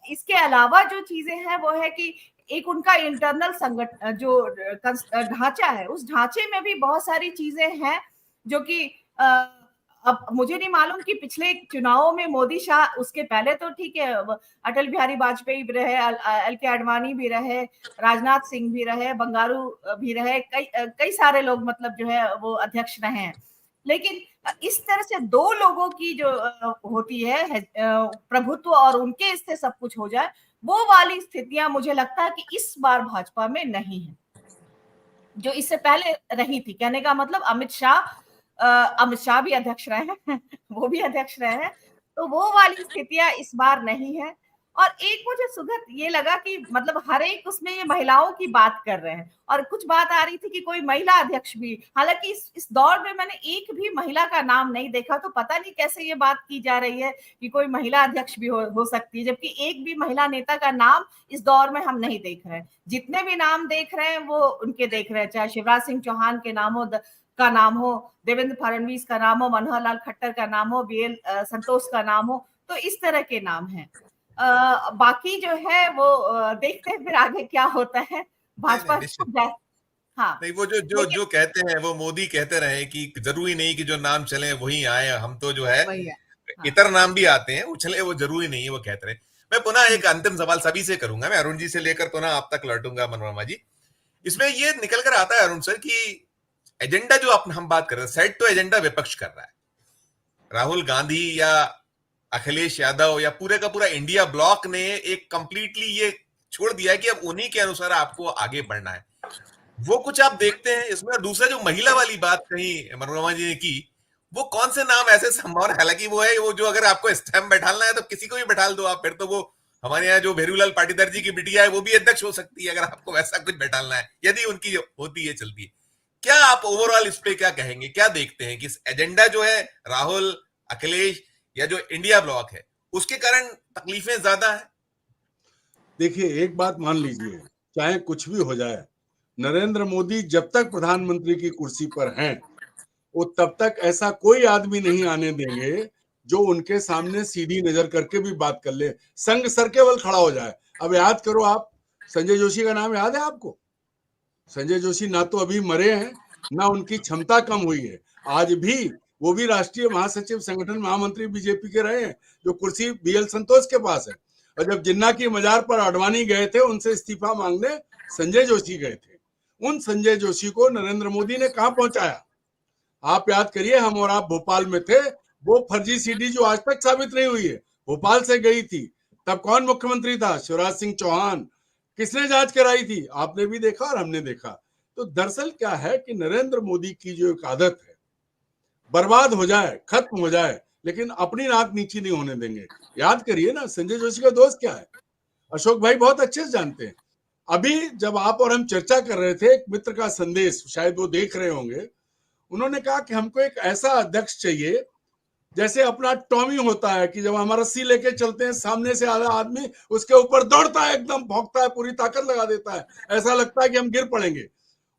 इसके अलावा जो चीजें हैं वो है कि एक उनका इंटरनल संगठन जो ढांचा है, उस ढांचे में भी बहुत सारी चीजें हैं जो कि अब मुझे नहीं मालूम कि पिछले चुनावों में मोदी शाह, उसके पहले तो ठीक है अटल बिहारी वाजपेयी भी रहे, एल.के. आडवाणी भी रहे, राजनाथ सिंह भी रहे, बंगारू भी रहे, कई सारे लोग मतलब जो है वो अध्यक्ष रहे हैं, लेकिन इस तरह से दो लोगों की जो होती है प्रभुत्व और उनके इससे सब कुछ हो जाए, वो वाली स्थितियां मुझे लगता है कि इस बार भाजपा में नहीं है, जो इससे पहले रही थी। कहने का मतलब अमित शाह भी अध्यक्ष रहे हैं वो भी अध्यक्ष रहे हैं, तो वो वाली स्थितियां इस बार नहीं है। और एक मुझे सुगत ये लगा कि मतलब हर एक उसमें ये महिलाओं की बात कर रहे हैं और कुछ बात आ रही थी कि कोई महिला अध्यक्ष भी, हालांकि इस दौर में मैंने एक भी महिला का नाम नहीं देखा, तो पता नहीं कैसे ये बात की जा रही है कि कोई महिला अध्यक्ष भी हो सकती है, जबकि एक भी महिला नेता का नाम इस दौर में हम नहीं देख रहे हैं। जितने भी नाम देख रहे हैं वो उनके देख रहे हैं, चाहे शिवराज सिंह चौहान के नाम हो, देवेंद्र फडणवीस का नाम हो, मनोहर लाल खट्टर का नाम हो, बीएल संतोष का नाम हो, तो इस तरह के नाम हैं। बाकी जो है वो देखते हैं फिर आगे क्या होता है। भाजपा हाँ नहीं, वो जो कहते हैं वो मोदी कहते रहे कि जरूरी नहीं कि जो नाम चले वही आए, हम तो जो है हाँ। इतर नाम भी आते हैं, उछले वो जरूरी नहीं है, वो कहते रहे। मैं पुनः एक अंतिम सवाल सभी से करूंगा, मैं अरुण जी से लेकर पुनः आप तक लौटूंगा मनोरमा जी। इसमें ये निकल कर आता है अरुण सर कि एजेंडा जो हम बात कर रहे हैं, सेट तो एजेंडा विपक्ष कर रहा है, राहुल गांधी या अखिलेश यादव या पूरे का पूरा इंडिया ब्लॉक ने एक कंप्लीटली ये छोड़ दिया है कि अब उन्हीं के अनुसार आपको आगे बढ़ना है, वो कुछ आप देखते हैं इसमें। दूसरा जो महिला वाली बात कही मनोरमा जी ने की, वो कौन से नाम ऐसे संभव है, हालांकि वो है वो जो अगर आपको स्टैम्प बैठालना है तो किसी को भी बैठाल दो आप, फिर तो वो हमारे यहाँ जो भेरूलाल पाटीदार जी की बिटिया है वो भी अध्यक्ष हो सकती है अगर आपको वैसा कुछ बैठालना है, यदि उनकी होती है चलती है। क्या आप ओवरऑल इस पे क्या कहेंगे, क्या देखते हैं कि एजेंडा जो है राहुल, अखिलेश या जो इंडिया ब्लॉक है उसके कारण तकलीफें ज्यादा है? देखिए, एक बात मान लीजिए, चाहे कुछ भी हो जाए, नरेंद्र मोदी जब तक प्रधानमंत्री की कुर्सी पर हैं, वो तब तक ऐसा कोई आदमी नहीं आने देंगे जो उनके सामने सीधी नजर करके भी बात कर ले, संग सर केवल खड़ा हो जाए। अब याद करो, आप संजय जोशी का नाम याद है आपको? संजय जोशी ना तो अभी मरे हैं, ना उनकी क्षमता कम हुई है, आज भी वो भी राष्ट्रीय महासचिव, संगठन महामंत्री बीजेपी के रहे हैं, जो कुर्सी बीएल संतोष के पास है। और जब जिन्ना की मजार पर आडवाणी गए थे, उनसे इस्तीफा मांगने संजय जोशी गए थे। उन संजय जोशी को नरेंद्र मोदी ने कहां पहुंचाया? आप याद करिए, हम और आप भोपाल में थे, वो फर्जी सीडी जो आज तक साबित नहीं हुई है, भोपाल से गई थी। तब कौन मुख्यमंत्री था? शिवराज सिंह चौहान। किसने जांच कराई थी? आपने भी देखा और हमने देखा। तो दरअसल क्या है कि नरेंद्र मोदी की जो एक आदत है, बर्बाद हो जाए, खत्म हो जाए, लेकिन अपनी नाक नीची नहीं होने देंगे। याद करिए ना, संजय जोशी का दोस्त क्या है? अशोक भाई बहुत अच्छे से जानते हैं। अभी जब आप और हम चर्चा कर रहे थे, एक मित्र का संदेश, शायद वो देख रहे होंगे, उन्होंने कहा कि हमको एक ऐसा अध्यक्ष चाहिए जैसे अपना टॉमी होता है कि जब हम रस्सी लेके चलते हैं, सामने से आधा आदमी उसके ऊपर दौड़ता है, एकदम भौंकता है, पूरी ताकत लगा देता है, ऐसा लगता है कि हम गिर पड़ेंगे।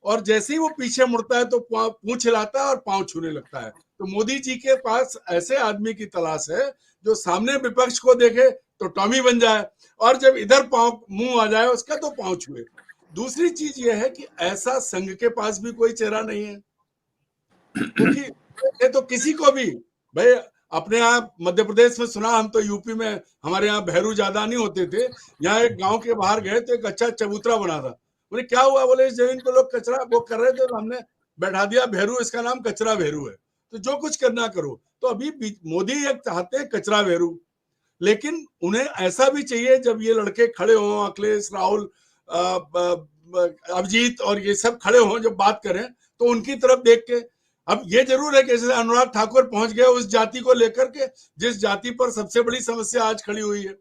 और जैसे ही वो पीछे मुड़ता है तो पूंछ हिलाता है और पांव छूने लगता है। तो मोदी जी के पास ऐसे आदमी की तलाश है जो सामने विपक्ष को देखे तो टॉमी बन जाए, और जब इधर पांव मुंह आ जाए उसका तो पांव छुए। दूसरी चीज यह है कि ऐसा संघ के पास भी कोई चेहरा नहीं है, क्योंकि ये तो किसी को भी, भाई अपने यहाँ मध्य प्रदेश में सुना, हम तो यूपी में, हमारे यहाँ भैरू ज्यादा नहीं होते थे, यहाँ एक गांव के बाहर गए तो एक अच्छा चबूतरा बना था। बोले क्या हुआ? बोले इस जमीन को लोग कचरा वो कर रहे थे तो हमने बैठा दिया भैरू, इसका नाम कचरा भैरू है, तो जो कुछ करना करो। तो अभी मोदी एक चाहते हैं कचरा भैरू, लेकिन उन्हें ऐसा भी चाहिए जब ये लड़के खड़े हों, अखिलेश, राहुल, अभिजीत और ये सब खड़े हों, जब बात करें तो उनकी तरफ देख के। अब ये जरूर है कि जैसे अनुराग ठाकुर पहुंच गए उस जाति को लेकर के, जिस जाति पर सबसे बड़ी समस्या आज खड़ी हुई है,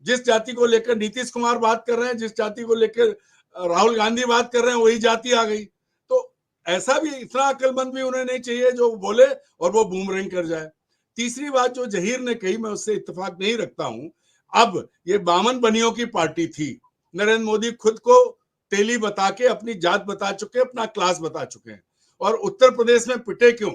जिस जाति को लेकर नीतीश कुमार बात कर रहे हैं, जिस जाति को लेकर राहुल गांधी बात कर रहे हैं, वही जाति आ गई। तो ऐसा भी इतना अक्लमंद भी उन्हें नहीं चाहिए जो बोले और वो बूमरैंग कर जाए। तीसरी बात जो जहीर ने कही, मैं उससे इत्तेफाक नहीं रखता हूं। अब ये बामन बनियों की पार्टी थी, नरेंद्र मोदी खुद को तेली बता के अपनी जात बता चुके, अपना क्लास बता चुके हैं। और उत्तर प्रदेश में पिटे क्यों?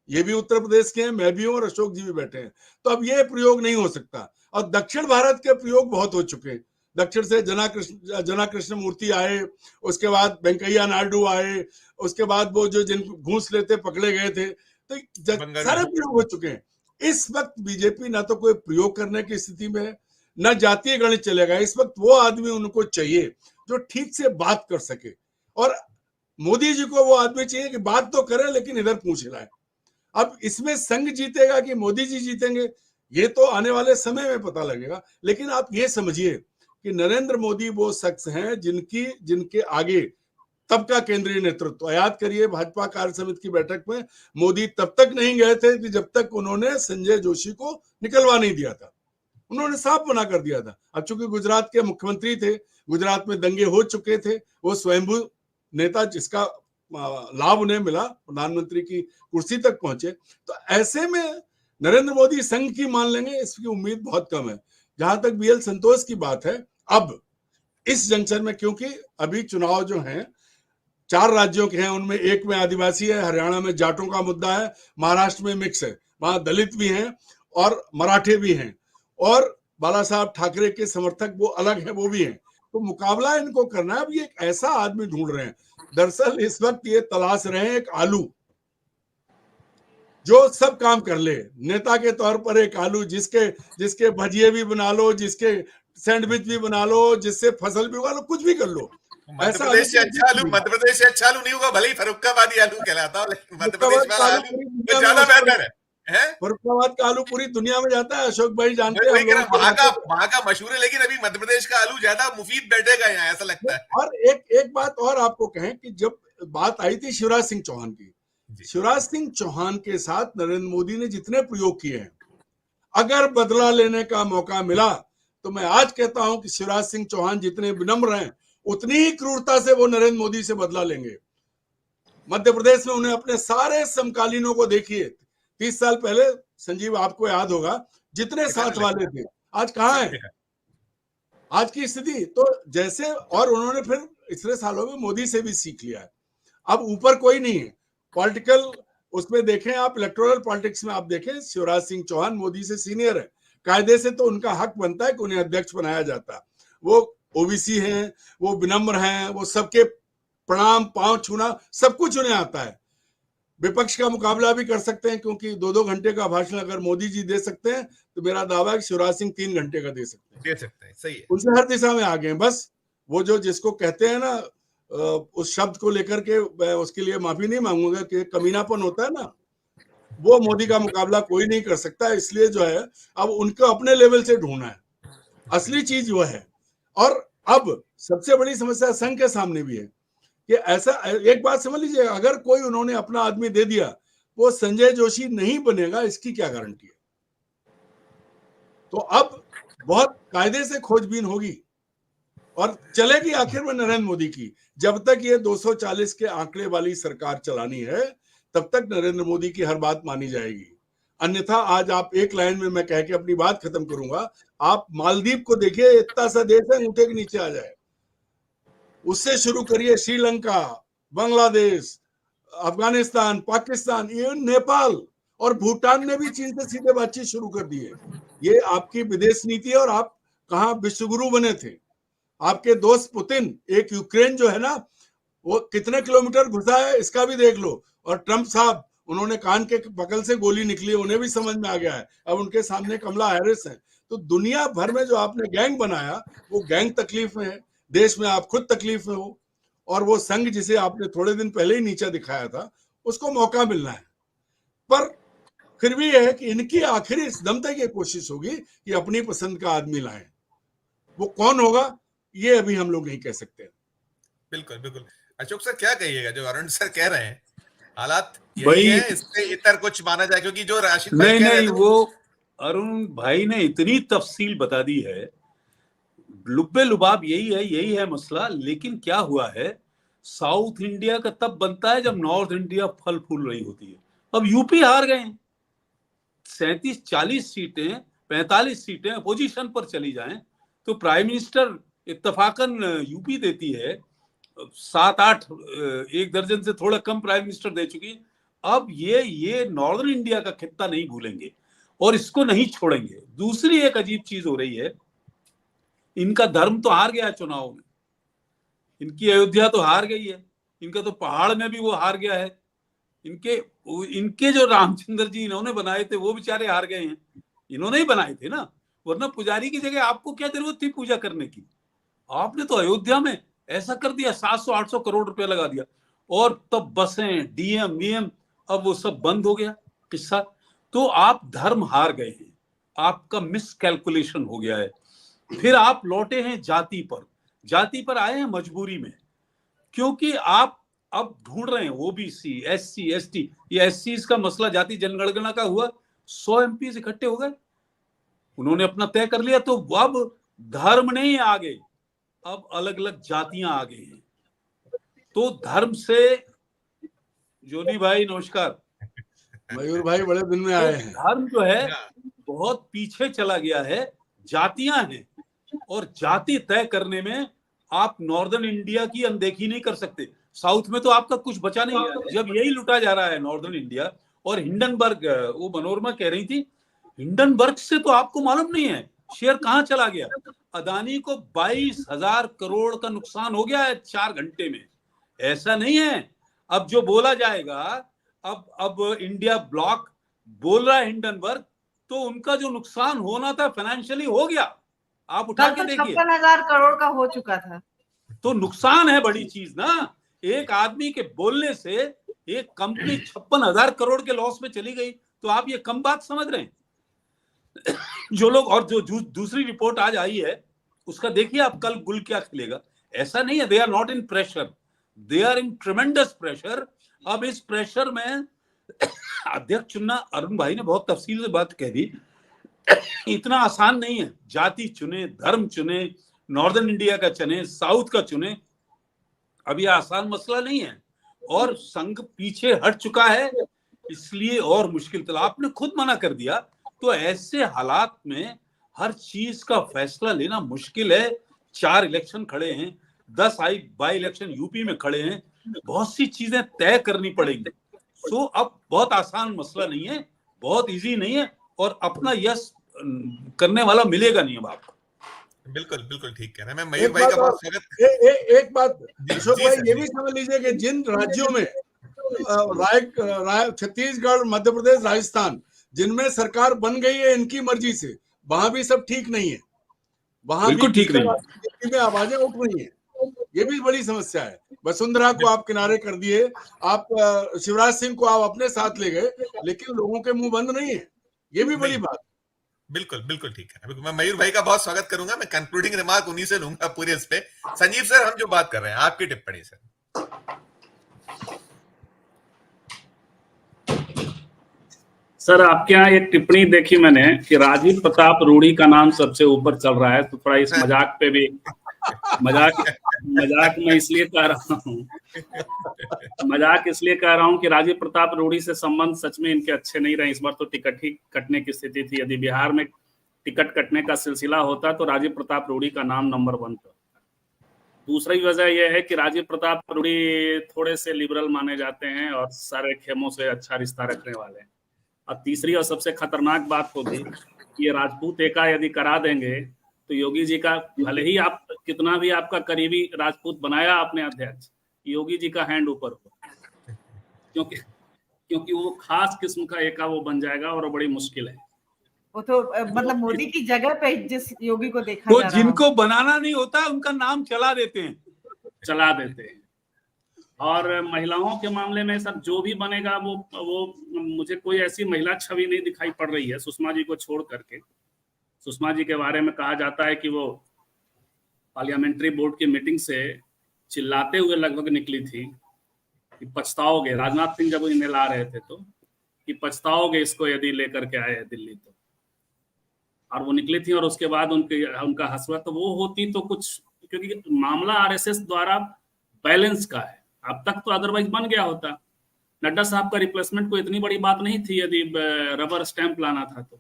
ये भी उत्तर प्रदेश के हैं, मैं भी हूं और अशोक जी भी बैठे हैं, तो अब ये प्रयोग नहीं हो सकता। और दक्षिण भारत के प्रयोग बहुत हो चुके हैं। दक्षिण से जना कृष्ण मूर्ति आए, उसके बाद वेंकैया नायडू आए, उसके बाद वो जो जिन घूस लेते पकड़े गए थे, तो सारे प्रयोग हो चुके हैं। इस वक्त बीजेपी ना तो कोई प्रयोग करने की स्थिति में है, न जातीय गणित चलेगा। इस वक्त वो आदमी उनको चाहिए जो ठीक से बात कर सके, और मोदी जी को वो आदमी चाहिए कि बात तो करे लेकिन इधर पूछ हिलाए। अब इसमें संघ जीतेगा कि मोदी जी जीतेंगे, ये तो आने वाले समय में पता लगेगा। लेकिन आप ये समझिए कि नरेंद्र मोदी वो शख्स हैं जिनके आगे तब का केंद्रीय नेतृत्व, याद करिए भाजपा कार्य समिति की बैठक में मोदी तब तक नहीं गए थे कि जब तक उन्होंने संजय जोशी को निकलवा नहीं दिया था। उन्होंने साफ मना कर दिया था। अब चूंकि गुजरात के मुख्यमंत्री थे, गुजरात में दंगे हो चुके थे, वो स्वयंभू नेता जिसका लाभ उन्हें मिला, प्रधानमंत्री की कुर्सी तक पहुंचे, तो ऐसे में नरेंद्र मोदी संघ की मान लेंगे, इसकी उम्मीद बहुत कम है। जहां तक बीएल संतोष की बात है, अब इस जंक्शन में, क्योंकि अभी चुनाव जो हैं 4 राज्यों के हैं, उनमें एक में आदिवासी है, हरियाणा में जाटों का मुद्दा है, महाराष्ट्र में मिक्स है, वहां दलित भी हैं और मराठे भी हैं, और बाला साहब ठाकरे के समर्थक वो अलग है, वो भी हैं। तो मुकाबला इनको करना है। अब ये एक ऐसा आदमी ढूंढ रहे हैं, दरअसल इस वक्त ये तलाश रहे हैं एक आलू जो सब काम कर ले, नेता के तौर पर एक आलू जिसके भजिए भी बना लो, जिसके सैंडविच भी बना लो, जिससे फसल भी उगा लो, कुछ भी कर लो। मध्य प्रदेश से अच्छा आलू नहीं होगा, भले ही फर्रुखाबादी आलू कहलाता हो, लेकिन मध्य प्रदेश वाला आलू ज्यादा बेहतर है। फर्रुखाबाद का आलू पूरी दुनिया में जाता है, अशोक भाई जानते हैं। वहां का मशहूर है, लेकिन अभी मध्य प्रदेश का आलू ज्यादा मुफीद बैठेगा यहाँ, ऐसा लगता है। और एक बात और आपको कहें कि जब बात आई थी शिवराज सिंह चौहान की, शिवराज सिंह चौहान के साथ नरेंद्र मोदी ने जितने प्रयोग किए हैं, अगर बदला लेने का मौका मिला तो मैं आज कहता हूं कि शिवराज सिंह चौहान जितने विनम्र हैं, उतनी ही क्रूरता से वो नरेंद्र मोदी से बदला लेंगे। मध्य प्रदेश में उन्हें अपने सारे समकालीनों को देखिए, 30 साल पहले संजीव आपको याद होगा जितने साथ वाले थे, आज कहाँ है आज की स्थिति। तो जैसे, और उन्होंने फिर इतने सालों में मोदी से भी सीख लिया है। अब ऊपर कोई नहीं है पॉलिटिकल, उसमें देखें आप, इलेक्टोरल पॉलिटिक्स में आप देखें, शिवराज सिंह चौहान मोदी से सीनियर है, कायदे से तो उनका हक बनता है कि उन्हें अध्यक्ष बनाया जाता। वो ओबीसी हैं, वो विनम्र हैं, वो सबके प्रणाम, पांव छूना सब कुछ उन्हें आता है। विपक्ष का मुकाबला भी कर सकते हैं, क्योंकि 2-2 घंटे का भाषण अगर मोदी जी दे सकते हैं तो मेरा दावा है कि शिवराज सिंह 3 घंटे का दे सकते हैं। सही है। उनसे हर दिशा में आगे हैं। बस वो जो जिसको कहते हैं ना, उस शब्द को लेकर के मैं उसके लिए माफी नहीं मांगूंगा कि कमीनापन होता है ना, वो मोदी का मुकाबला कोई नहीं कर सकता। इसलिए जो है अब उनको अपने लेवल से ढूंढना है, असली चीज वो है। और अब सबसे बड़ी समस्या संघ के सामने भी है कि ऐसा, एक बात समझ लीजिए, अगर कोई उन्होंने अपना आदमी दे दिया, वो संजय जोशी नहीं बनेगा, इसकी क्या गारंटी है। तो अब बहुत कायदे से खोजबीन होगी और चलेगी आखिर में नरेंद्र मोदी की। जब तक ये 240 के आंकड़े वाली सरकार चलानी है, तब तक नरेंद्र मोदी की हर बात मानी जाएगी। अन्यथा आज आप एक लाइन में मैं कह के अपनी बात खत्म करूंगा, आप मालदीव को देखिए, इतना सा देश है अंगूठे के नीचे आ जाए। उससे शुरू करिए श्रीलंका, बांग्लादेश, अफगानिस्तान, पाकिस्तान, ये नेपाल और भूटान ने भी चीन से सीधे बातचीत शुरू कर दी है। ये आपकी विदेश नीति है। और आप कहाँ विश्वगुरु बने थे? आपके दोस्त पुतिन, एक यूक्रेन जो है ना, वो कितने किलोमीटर घुसा है इसका भी देख लो। और ट्रंप साहब, उन्होंने कान के बगल से गोली निकली, उन्हें भी समझ में आ गया है। अब उनके सामने कमला हैरिस है। तो दुनिया भर में जो आपने गैंग बनाया, वो गैंग तकलीफ में है, देश में आप खुद तकलीफ में हो। और वो संघ जिसे आपने थोड़े दिन पहले ही नीचा दिखाया था, उसको मौका मिलना है। पर फिर भी यह है कि इनकी आखिरी इस दम तक ये कोशिश होगी कि अपनी पसंद का आदमी लाएं। वो कौन होगा ये अभी हम लोग नहीं कह सकते। बिल्कुल बिल्कुल। अशोक सर क्या कहिएगा जो अरुण सर कह रहे हैं, हालात यही है, इससे इतर कुछ माना जाए? क्योंकि जो राशिद भाई कह रहे नहीं, वो अरुण भाई ने इतनी तफसील बता दी है, लुब्बे लुबाब यही है मसला। लेकिन क्या हुआ है, साउथ इंडिया का तब बनता है जब नॉर्थ इंडिया फल फूल रही होती है। अब यूपी हार गए, 37-40 सीटें, 45 सीटें अपोजिशन पर चली जाएं तो प्राइम मिनिस्टर इत्तफाकन यूपी देती है, 7-8, 1 दर्जन से थोड़ा कम प्राइम मिनिस्टर दे चुकी। अब ये नॉर्दर्न इंडिया का खित्ता नहीं भूलेंगे और इसको नहीं छोड़ेंगे। दूसरी एक अजीब चीज हो रही है, इनका धर्म तो हार गया है चुनाव में, इनकी अयोध्या तो हार गई है, इनका तो पहाड़ में भी वो हार गया है। इनके जो रामचंद्र जी इन्होंने बनाए थे वो बेचारे हार गए हैं, इन्होंने ही बनाए थे ना, वरना पुजारी की जगह आपको क्या जरूरत थी पूजा करने की? आपने तो अयोध्या में ऐसा कर दिया, 700-800 करोड़ रुपया लगा दिया। और तब बसें, डीएम वीएम, अब वो सब बंद हो गया किस्सा। तो आप धर्म हार गए हैं, आपका मिस कैलकुलेशन हो गया है। फिर आप लौटे हैं जाति पर आए हैं मजबूरी में, क्योंकि आप अब ढूंढ रहे हैं ओबीसी, एससी, एसटी। ये एससी का मसला जाति जनगणना का हुआ, 100 एमपी इकट्ठे हो गए, उन्होंने अपना तय कर लिया। तो अब धर्म नहीं आ गए, अब अलग अलग जातियां आ गई हैं। तो धर्म से, जोनी भाई नमस्कार, मयूर भाई बड़े दिन में आए हैं। धर्म जो है बहुत पीछे चला गया है, जातियां हैं। और जाति तय करने में आप नॉर्दर्न इंडिया की अनदेखी नहीं कर सकते। साउथ में तो आपका कुछ बचा नहीं है, जब यही लुटा जा रहा है नॉर्दर्न इंडिया। और हिंडनबर्ग, वो मनोरमा कह रही थी, हिंडनबर्ग से तो आपको मालूम नहीं है शेयर कहां चला गया। अदानी को 22,000 करोड़ का नुकसान हो गया है 4 घंटे में। ऐसा नहीं है अब जो बोला जाएगा, अब इंडिया ब्लॉक बोल रहा है हिंडनबर्ग, तो उनका जो नुकसान होना था फाइनेंशियली हो गया। आप उठा के देखिए, 56,000 करोड़ का हो चुका था। तो नुकसान है बड़ी चीज ना। एक आदमी के बोलने से एक कंपनी 56,000 करोड़ के लॉस में चली गई, तो आप ये कम बात समझ रहे हैं? जो लोग, और जो दूसरी रिपोर्ट आज आई है उसका देखिए आप, कल गुल क्या खिलेगा। ऐसा नहीं है, they are not in pressure, they are in tremendous pressure. अब इस प्रेशर में अध्यक्ष चुनना, अरुण भाई ने बहुत तफसील से बात कह दी, इतना आसान नहीं है। जाति चुने, धर्म चुने, नॉर्दर्न इंडिया का चुने, साउथ का चुने, अब ये आसान मसला नहीं है। और संघ पीछे हट चुका है, इसलिए और मुश्किल। तो आपने खुद मना कर दिया, तो ऐसे हालात में हर चीज का फैसला लेना मुश्किल है। 4 इलेक्शन खड़े हैं, 10 बाई इलेक्शन यूपी में खड़े हैं, बहुत सी चीजें तय करनी पड़ेंगी। सो अब बहुत आसान मसला नहीं है, बहुत इजी नहीं है, और अपना यस करने वाला मिलेगा नहीं अब आपको। बिल्कुल बिल्कुल ठीक कह रहे हैं। मैं मयूर भाई का बहुत स्वागत। एक बात अशोक भाई ये भी समझ लीजिए कि जिन राज्यों में छत्तीसगढ़, मध्य प्रदेश, राजस्थान, जिनमें सरकार बन गई है इनकी मर्जी से, वहां भी सब ठीक नहीं है, वहां बिल्कुल ठीक नहीं है, में आवाजें उठ रही हैं। ये भी बड़ी समस्या है। वसुंधरा को आप किनारे कर दिए, आप शिवराज सिंह को आप अपने साथ ले गए, लेकिन लोगों के मुंह बंद नहीं है। ये भी बड़ी बात। बिल्कुल बिल्कुल ठीक है। मैं मयूर भाई का बहुत स्वागत करूंगा। मैं कंक्लूडिंग रिमार्क उन्हीं से लूंगा पूरे इस पे। संजीव सर, हम जो बात कर रहे हैं, आपकी टिप्पणी सर। सर, आपके यहाँ एक टिप्पणी देखी मैंने कि राजीव प्रताप रूढ़ी का नाम सबसे ऊपर चल रहा है, तो थोड़ा इस मजाक पे भी मजाक मैं इसलिए कह रहा हूँ मजाक इसलिए कह रहा हूं कि राजीव प्रताप रूढ़ी से संबंध सच में इनके अच्छे नहीं रहे। इस बार तो टिकट ही कटने की स्थिति थी। यदि बिहार में टिकट कटने का सिलसिला होता तो राजीव प्रताप रूढ़ी का नाम नंबर 1 पर। दूसरी वजह यह है कि राजीव प्रताप रूढ़ी थोड़े से लिबरल माने जाते हैं और सारे खेमों से अच्छा रिश्ता रखने वाले हैं। और तीसरी और सबसे खतरनाक बात होगी कि ये राजपूत एका यदि करा देंगे तो योगी जी का, भले ही आप कितना भी आपका करीबी राजपूत बनाया आपने अध्यक्ष, योगी जी का हैंड ऊपर हो, क्योंकि वो खास किस्म का एका वो बन जाएगा और वो बड़ी मुश्किल है। वो तो मतलब मोदी की जगह पे जिस योगी को देखा वो जा रहा जिनको बनाना नहीं होता उनका नाम चला देते हैं। और महिलाओं के मामले में सब जो भी बनेगा वो मुझे कोई ऐसी महिला छवि नहीं दिखाई पड़ रही है सुषमा जी को छोड़ करके। सुषमा जी के बारे में कहा जाता है कि वो पार्लियामेंट्री बोर्ड की मीटिंग से चिल्लाते हुए लगभग निकली थी कि पछताओगे, राजनाथ सिंह जब इन्हें ला रहे थे तो, कि पछताओगे इसको यदि लेकर के आए दिल्ली तो। और वो निकली थी और उसके बाद उनका हसरत तो वो होती तो कुछ, क्योंकि मामला आरएसएस द्वारा बैलेंस का है। अब तक तो अदरवाइज बन गया होता। नड्डा साहब का रिप्लेसमेंट को इतनी बड़ी बात नहीं थी यदि रबर स्टैंप लाना था तो,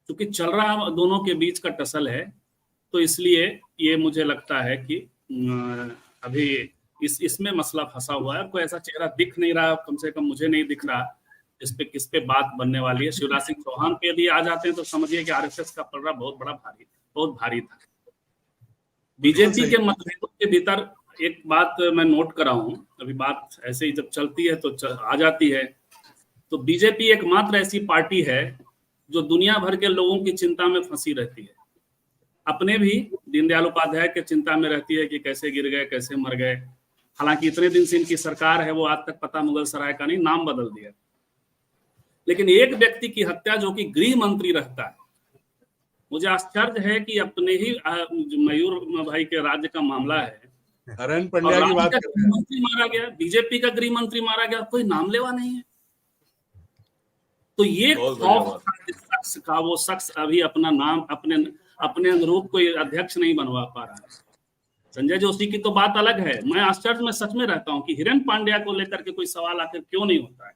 क्योंकि चल रहा दोनों के बीच का टसल है। तो इसलिए ये मुझे लगता है कि अभी इसमें मसला फंसा हुआ है। कोई ऐसा चेहरा दिख नहीं रहा, कम से कम मुझे नहीं दिख रहा किस पे बात बनने वाली है। शिवराज सिंह चौहान पे यदि आ जाते हैं तो समझिए कि आरएसएस का पलड़ा बहुत भारी था। बीजेपी के मतभेदों के भीतर एक बात मैं नोट कर रहा हूं, अभी बात ऐसे ही जब चलती है तो आ जाती है। तो बीजेपी एकमात्र ऐसी पार्टी है जो दुनिया भर के लोगों की चिंता में फंसी रहती है। अपने भी दीनदयाल उपाध्याय के चिंता में रहती है कि कैसे गिर गए, कैसे मर गए। हालांकि इतने दिन से इनकी सरकार है, वो आज तक पता मुगल सराय का नहीं, नाम बदल दिया। लेकिन एक व्यक्ति की हत्या जो कि गृह मंत्री रहता है, मुझे आश्चर्य है कि अपने ही मयूर भाई के राज्य का मामला है, हरेन पंड्या की बात कर रहे हैं, मंत्री मारा गया, बीजेपी का गृह मंत्री मारा गया, कोई नाम लेवा नहीं है। तो ये खौफ शख्स का, वो शख्स अभी अपना नाम अपने अनुरूप कोई अध्यक्ष नहीं बनवा पा रहा है। संजय जोशी की तो बात अलग है। मैं आश्चर्य में सच में रहता हूं कि हिरेन पांड्या को लेकर के कोई सवाल आखिर क्यों नहीं होता है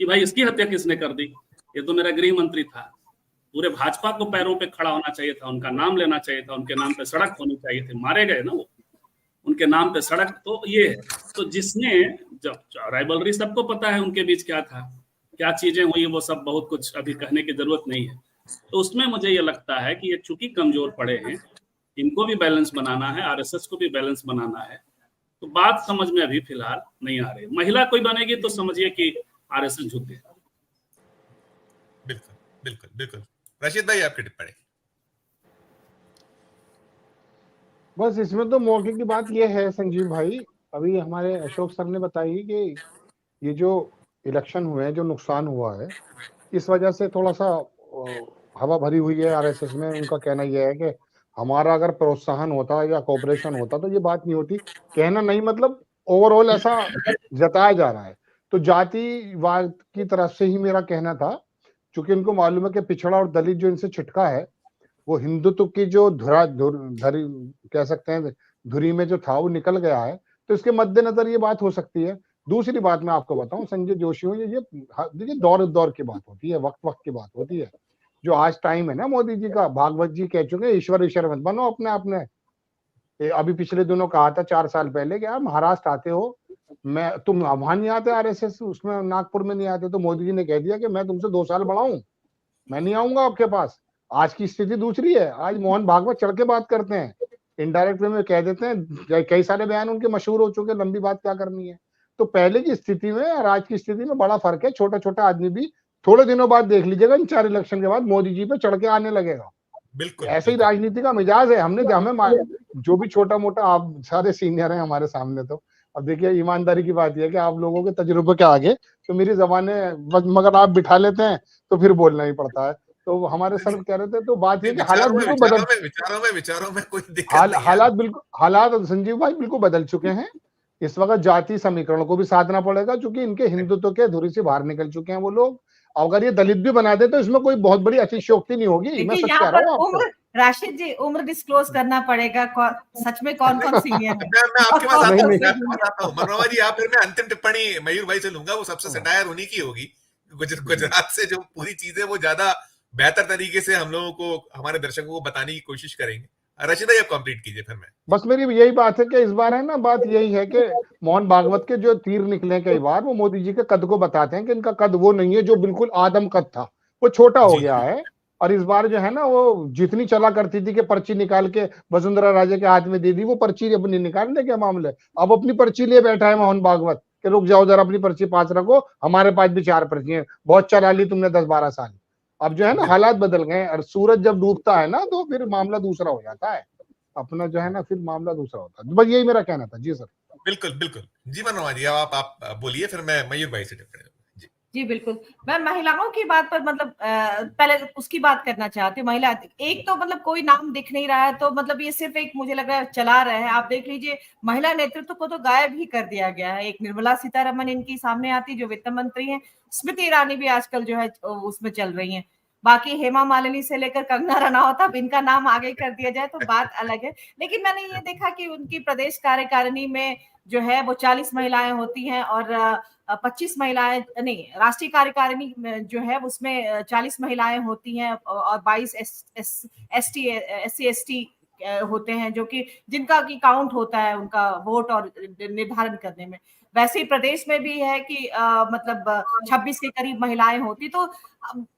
कि भाई इसकी हत्या किसने कर दी, ये तो मेरा गृह मंत्री था। पूरे भाजपा को पैरों पे खड़ा होना चाहिए था, उनका नाम लेना चाहिए था, उनके नाम पे सड़क होनी चाहिए थी। मारे गए ना वो, उनके नाम पे सड़क। तो ये है, तो जिसने जब राइवलरी सबको पता है उनके बीच क्या था, क्या चीजें हुई, वो सब बहुत कुछ अभी कहने की जरूरत नहीं है। तो उसमें मुझे ये लगता है कि ये चूंकि कमजोर पड़े हैं, इनको भी बैलेंस बनाना है, आरएसएस को भी बैलेंस बनाना है। तो बात समझ में अभी फिलहाल नहीं आ रही। महिला कोई बनेगी तो समझिए कि आरएसएस झुक गया। बिल्कुल बिल्कुल बिल्कुल। रशीद भाई आपकी टिप्पणी। बस इसमें तो मौके की बात ये है संजीव भाई, अभी हमारे अशोक सर ने बताई कि ये जो इलेक्शन हुए हैं, जो नुकसान हुआ है, इस वजह से थोड़ा सा हवा भरी हुई है आरएसएस में। उनका कहना यह है कि हमारा अगर प्रोत्साहन होता या कोऑपरेशन होता तो ये बात नहीं होती। कहना नहीं, मतलब ओवरऑल ऐसा जताया जा रहा है। तो जातिवाद की तरफ से ही मेरा कहना था, क्योंकि उनको मालूम है कि पिछड़ा और दलित जो इनसे छिटका है वो हिंदुत्व की जो धरी कह सकते हैं धुरी में जो था वो निकल गया है। तो इसके मद्देनजर ये बात हो सकती है। दूसरी बात मैं आपको बताऊं संजय जोशी हो, ये देखिए दौर की बात होती है, वक्त की बात होती है। जो आज टाइम है ना मोदी जी का, भागवत जी कह चुके ईश्वर मत बनो अपने। अभी पिछले दिनों कहा था 4 साल पहले कि आप महाराष्ट्र आते हो, तुम वहां नहीं आते आरएसएस उसमें, नागपुर में नहीं आते, तो मोदी जी ने कह दिया कि मैं तुमसे 2 साल बड़ा हूं, मैं नहीं आऊंगा आपके पास। आज की स्थिति दूसरी है। आज मोहन भागवत चढ़ के बात करते हैं, इनडायरेक्ट वे में कह देते हैं। कई सारे बयान उनके मशहूर हो चुके, लंबी बात क्या करनी है। तो पहले की स्थिति में और आज की स्थिति में बड़ा फर्क है। छोटा छोटा आदमी भी थोड़े दिनों बाद देख लीजिएगा, इन 4 इलेक्शन के बाद मोदी जी पे चढ़ के आने लगेगा। बिल्कुल ऐसे ही राजनीति का मिजाज है। हमें जो भी छोटा मोटा, आप सारे सीनियर हैं हमारे सामने, तो अब देखिए ईमानदारी की बात यह है कि आप लोगों के तजुर्बे के आगे तो मेरी जबाने, मगर आप बिठा लेते हैं तो फिर बोलना ही पड़ता है। तो हमारे सर कह रहे थे, तो बात ये कि हालात बिल्कुल विचारों में कोई दिक्कत नहीं है। हालात संजीव भाई बिल्कुल बदल चुके हैं। इस वक्त जाति समीकरण को भी साधना पड़ेगा, क्योंकि इनके हिंदुत्व के धुरी से बाहर निकल चुके हैं वो लोग। अगर ये दलित भी बना दे तो इसमें कोई बहुत बड़ी अतिशयोक्ति नहीं होगी। मैं सच कह रहा हूँ आपको। राशिद जी, उम्र डिस्क्लोज करना पड़ेगा, सच में कौन कौन सीनियर है? मैं आपके पास आता हूँ, नहीं। मनोरमा जी, आप फिर मैं अंतिम टिप्पणी मयूर भाई से लूंगा, वो सबसे सटायर उन्हीं की होगी। गुजरात से जो पूरी चीजें वो ज्यादा बेहतर तरीके से हम लोगों को, हमारे दर्शकों को बताने की कोशिश करेंगे। रशीद भाई, आप कंप्लीट कीजिए, फिर मैं। बस मेरी यही बात है कि इस बार है ना, बात यही है कि मोहन भागवत के जो तीर निकले कई बार, वो मोदी जी के कद को बताते हैं कि इनका कद वो नहीं है जो बिल्कुल आदम कद था, वो छोटा हो गया है। और इस बार जो है ना, वो जितनी चला करती थी कि पर्ची निकाल के वसुंधरा राजे के हाथ में दे दी, वो पर्ची अपनी निकालने के मामले अब अपनी पर्ची लिए बैठा है मोहन भागवत कि रुक जाओ जरा, अपनी पर्ची पास रखो, हमारे पास भी 4 पर्ची है, बहुत चला ली तुमने 10-12 साल। अब जो है ना, हालात बदल गए, और सूरज जब डूबता है ना, तो फिर मामला दूसरा हो जाता है अपना, जो है ना, फिर मामला दूसरा होता है। बस यही मेरा कहना था। जी सर। बिल्कुल बिल्कुल जी, मनोरमा जी, आप बोलिए, फिर मैं मयूर भाई से टिप्पणी। जी बिल्कुल, मैं महिलाओं की बात पर मतलब पहले उसकी बात करना चाहती हूँ। महिला एक तो मतलब कोई नाम दिख नहीं रहा है, तो मतलब ये सिर्फ एक, मुझे लग रहा है चला रहे हैं। आप देख लीजिए, महिला नेतृत्व को तो गायब ही कर दिया गया है। एक निर्मला सीतारमन इनकी सामने आती, जो वित्त मंत्री हैं, स्मृति ईरानी भी आजकल जो है उसमें चल रही हैं। बाकी हेमा मालिनी से लेकर कंगना रनौत, अब इनका नाम आगे कर दिया जाए तो बात अलग है। लेकिन मैंने ये देखा कि उनकी प्रदेश कार्यकारिणी में जो है वो 40 महिलाएं होती हैं, और 25 महिलाएं, नहीं, राष्ट्रीय कार्यकारिणी जो है उसमें 40 महिलाएं होती हैं, और 22 SC/ST होते हैं, जो कि जिनका की काउंट होता है उनका वोट और निर्धारण करने में। वैसे ही प्रदेश में भी है कि मतलब 26 के करीब महिलाएं होती। तो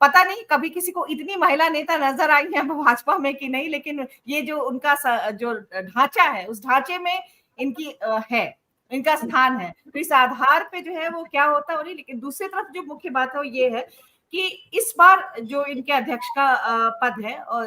पता नहीं कभी किसी को इतनी महिला नेता नजर आई है भाजपा में कि नहीं, लेकिन ये जो उनका जो ढांचा है, उस ढांचे में इनकी है, इनका स्थान है। तो इस आधार पे जो है वो क्या होता है। लेकिन दूसरी तरफ जो मुख्य बात है वो ये है कि इस बार जो इनके अध्यक्ष का पद है, और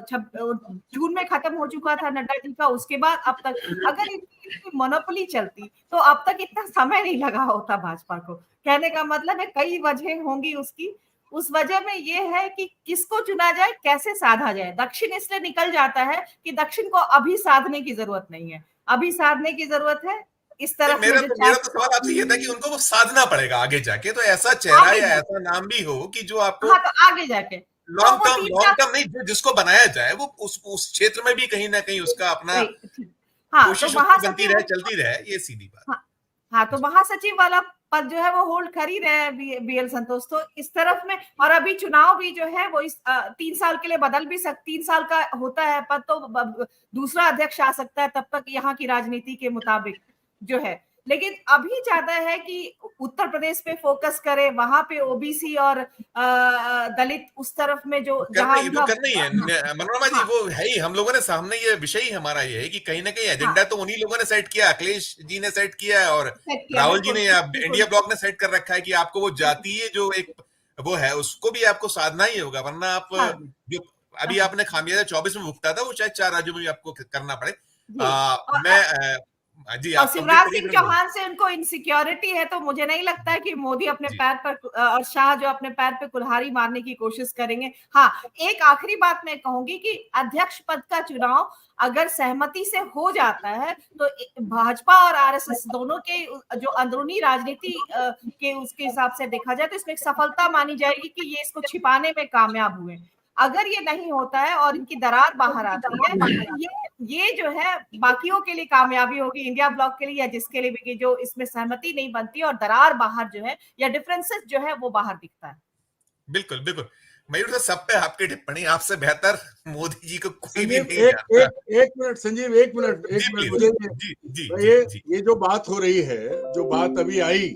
जून में खत्म हो चुका था नड्डा जी का, उसके बाद अब तक अगर इनकी मोनोपोली चलती तो अब तक इतना समय नहीं लगा होता भाजपा को। कहने का मतलब है कई वजह होंगी उसकी। उस वजह में ये है कि किसको चुना जाए, कैसे साधा जाए। दक्षिण इसलिए निकल जाता है कि दक्षिण को अभी साधने की जरूरत नहीं है, अभी साधने की जरूरत है इस तरफ में। मेरा तो सवाल आपसे ये था कि उनको वो साधना पड़ेगा आगे जाके, तो ऐसा चेहरा या ऐसा नाम भी हो कि जो आपको, हाँ, तो आगे जाके लॉन्ग टर्म नहीं, जिसको बनाया जाए वो उस क्षेत्र में भी कहीं ना कहीं उसका अपना हाँ, कोशिश तो बनती रहे, चलती रहे, ये सीधी बात। हाँ, तो महासचिव वाला पद जो है वो होल्ड कर ही रहे हैं BL संतोष। तो इस तरफ में, और अभी चुनाव भी जो है वो इस 3 साल के लिए बदल भी 3 साल का होता है पद, तो दूसरा अध्यक्ष आ सकता है तब तक यहाँ की राजनीति के मुताबिक जो है। लेकिन अभी चाहता है कि उत्तर प्रदेश पे फोकस करे, वहां पे ओबीसी और दलित उस तरफ में जो करना ही है मनोरमा जी, वो है ही। हम लोगों ने सामने, ये विषय ही हमारा ये है कि कहीं ना कहीं एजेंडा तो उन्हीं लोगों ने सेट किया, अखिलेश जी ने सेट किया है, और राहुल जी ने, इंडिया ब्लॉक ने सेट कर रखा है कि आपको वो जातीय जो एक वो है उसको भी आपको साधना ही होगा, वरना आप जो अभी आपने खामियाजा 24 में भुगता था, वो शायद 4 राज्यों में भी आपको करना पड़े। मैं जी, और शिवराज सिंह चौहान से उनको इनसिक्योरिटी है, तो मुझे नहीं लगता है कि मोदी अपने पैर पर, और शाह जो अपने पैर पर कुल्हाड़ी मारने की कोशिश करेंगे। हाँ, एक आखिरी बात मैं कहूंगी कि अध्यक्ष पद का चुनाव अगर सहमति से हो जाता है तो भाजपा और आरएसएस दोनों के जो अंदरूनी राजनीति के उसके हिसाब से देखा जाए तो इसमें एक सफलता मानी जाएगी कि ये इसको छिपाने में कामयाब हुए। अगर ये नहीं होता है और इनकी दरार बाहर आती है, ये जो है बाकियों के लिए कामयाबी होगी, इंडिया ब्लॉक के लिए या जिसके लिए भी, जो इसमें सहमति नहीं बनती और दरार बाहर जो है या डिफरेंसेस जो है वो बाहर दिखता है। बिल्कुल बिल्कुल मयूर साहब, सब पे आपकी टिप्पणी, आपसे बेहतर मोदी जी को कोई भी नहीं जानता। एक मिनट संजीव, एक मिनट मुझे ये जो बात हो रही है, जो बात अभी आई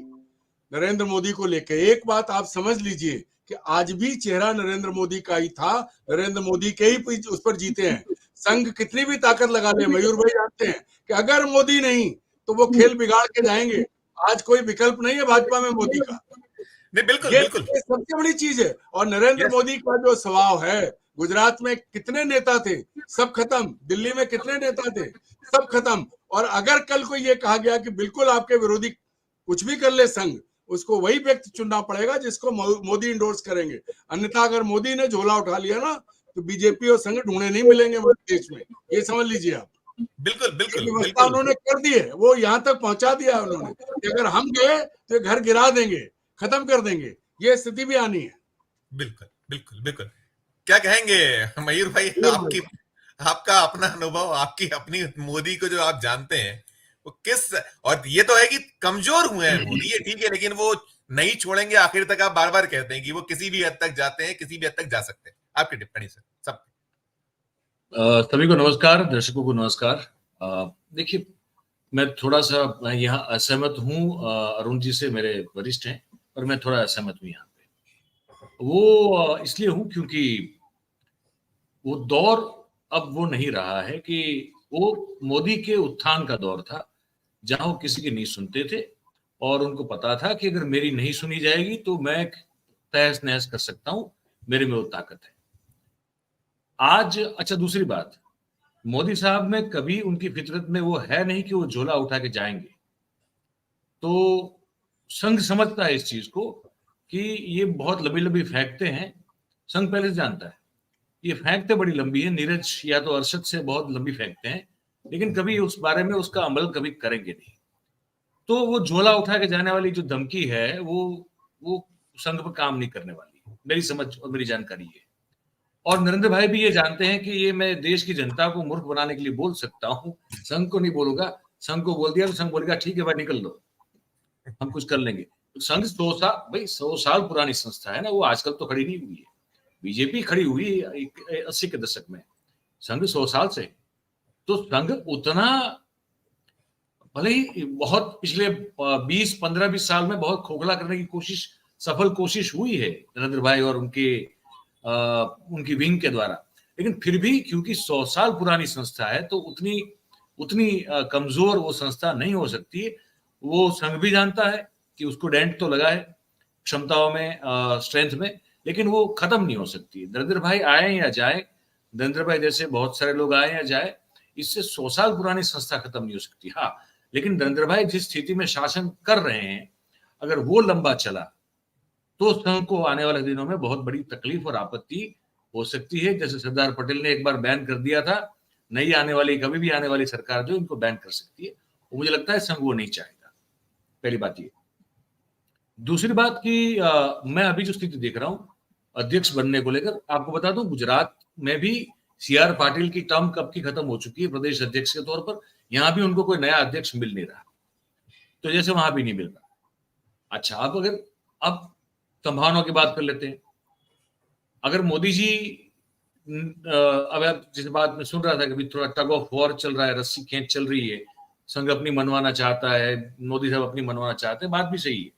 नरेंद्र मोदी को लेकर, एक बात आप समझ लीजिए कि आज भी चेहरा नरेंद्र मोदी का ही था, नरेंद्र मोदी के ही उस पर जीते हैं। संघ कितनी भी ताकत लगा ले, मयूर भाई जानते हैं कि अगर मोदी नहीं तो वो खेल बिगाड़ के जाएंगे। आज कोई विकल्प नहीं है भाजपा में मोदी का। नहीं, बिल्कुल ये बिल्कुल सबसे बड़ी चीज है। और नरेंद्र मोदी का जो स्वभाव है, गुजरात में कितने नेता थे, सब खत्म। दिल्ली में कितने नेता थे, सब खत्म। और अगर कल को ये कहा गया कि बिल्कुल आपके विरोधी कुछ भी कर ले संघ, उसको वही व्यक्ति चुनना पड़ेगा जिसको मोदी इंडोर्स करेंगे। अन्यथा अगर मोदी ने झोला उठा लिया ना तो बीजेपी और संघ ढूंढे नहीं मिलेंगे देश में, ये समझ लीजिए आप। बिल्कुल बिल्कुल व्यवस्था उन्होंने कर दी है, वो यहाँ तक पहुंचा दिया है उन्होंने कि अगर हम गए तो घर गिरा देंगे, खत्म कर देंगे। ये स्थिति भी आनी है। बिल्कुल बिल्कुल बिल्कुल। क्या कहेंगे मयूर भाई, आपका अपना अनुभव, आपकी अपनी मोदी को जो आप जानते हैं, वो किस, और ये तो है कि कमजोर हुए हैं मोदी, ये ठीक है, लेकिन वो नहीं छोड़ेंगे आखिर तक। आप बार बार कहते हैं कि वो किसी भी हद तक जाते हैं, किसी भी हद तक जा सकते हैं। आपकी टिप्पणी सर सब। सभी को नमस्कार, दर्शकों को नमस्कार। देखिए, मैं थोड़ा सा यहाँ असहमत हूँ। अरुण जी से मेरे वरिष्ठ हैं, पर मैं थोड़ा असहमत हूँ यहाँ पे। वो इसलिए हूँ क्योंकि वो दौर अब वो नहीं रहा है कि वो मोदी के उत्थान का दौर था, जहां वो किसी की नहीं सुनते थे और उनको पता था कि अगर मेरी नहीं सुनी जाएगी तो मैं तहस नहस कर सकता हूँ, मेरे में वो ताकत है। आज अच्छा, दूसरी बात, मोदी साहब में कभी उनकी फितरत में वो है नहीं कि वो झोला उठा के जाएंगे। तो संघ समझता है इस चीज को कि ये बहुत लंबी लंबी फेंकते हैं। संघ पहले से जानता है ये फेंकते बड़ी लंबी है, नीरज या तो अरशद से बहुत लंबी फेंकते हैं, लेकिन कभी उस बारे में उसका अमल कभी करेंगे नहीं। तो वो झोला उठा के जाने वाली जो धमकी है वो संघ पर काम नहीं करने वाली, मेरी समझ और मेरी जानकारी है। और नरेंद्र भाई भी ये जानते हैं कि ये मैं देश की जनता को मूर्ख बनाने के लिए बोल सकता हूँ, संघ को नहीं बोलूंगा। संघ को बोल दिया तो संघ बोलेगा ठीक है भाई निकल लो, हम कुछ कर लेंगे। तो संघ 100 साल पुरानी संस्था है ना, वो आजकल तो खड़ी नहीं हुई है। बीजेपी खड़ी हुई 80 के दशक में, संघ 100 साल से। तो संघ उतना, भले ही बहुत पिछले 15-20 साल में बहुत खोखला करने की कोशिश, सफल कोशिश हुई है नरेंद्र भाई और उनकी विंग के द्वारा, लेकिन फिर भी क्योंकि 100 साल पुरानी संस्था है तो उतनी कमजोर वो संस्था नहीं हो सकती। वो संघ भी जानता है कि उसको डेंट तो लगा है क्षमताओं में, स्ट्रेंथ में, लेकिन वो खत्म नहीं हो सकती। नरेंद्र भाई आए या जाए, नरेंद्र भाई जैसे बहुत सारे लोग आए या जाए, इससे 100 साल पुरानी संस्था खत्म नहीं हो सकती। हाँ, लेकिन नरेंद्र भाई जिस स्थिति में शासन कर रहे हैं, अगर वो लंबा चला तो संघ को आने वाले दिनों में बहुत बड़ी तकलीफ और आपत्ति हो सकती है। जैसे सरदार पटेल ने एक बार बैन कर दिया था, नहीं आने वाली, कभी भी आने वाली सरकार जो इनको बैन कर सकती है, वो मुझे लगता है संघ वो नहीं चाहेगा। पहली बात ये। दूसरी बात कि मैं अभी जो स्थिति देख रहा हूं अध्यक्ष बनने को लेकर, आपको बता दूं गुजरात में भी CR पाटिल की टर्म कब की खत्म हो चुकी है प्रदेश अध्यक्ष के तौर पर। यहां भी उनको कोई नया अध्यक्ष मिल नहीं रहा, तो जैसे वहां भी नहीं मिल रहा। अच्छा, अब संभावनाओं की बात कर लेते हैं। अगर मोदी जी, अब आप जिस बात में सुन रहा था कि थोड़ा टग ऑफ वॉर चल रहा है, रस्सी खींच चल रही है, संघ अपनी मनवाना चाहता है, मोदी साहब अपनी मनवाना चाहते हैं, बात भी सही है।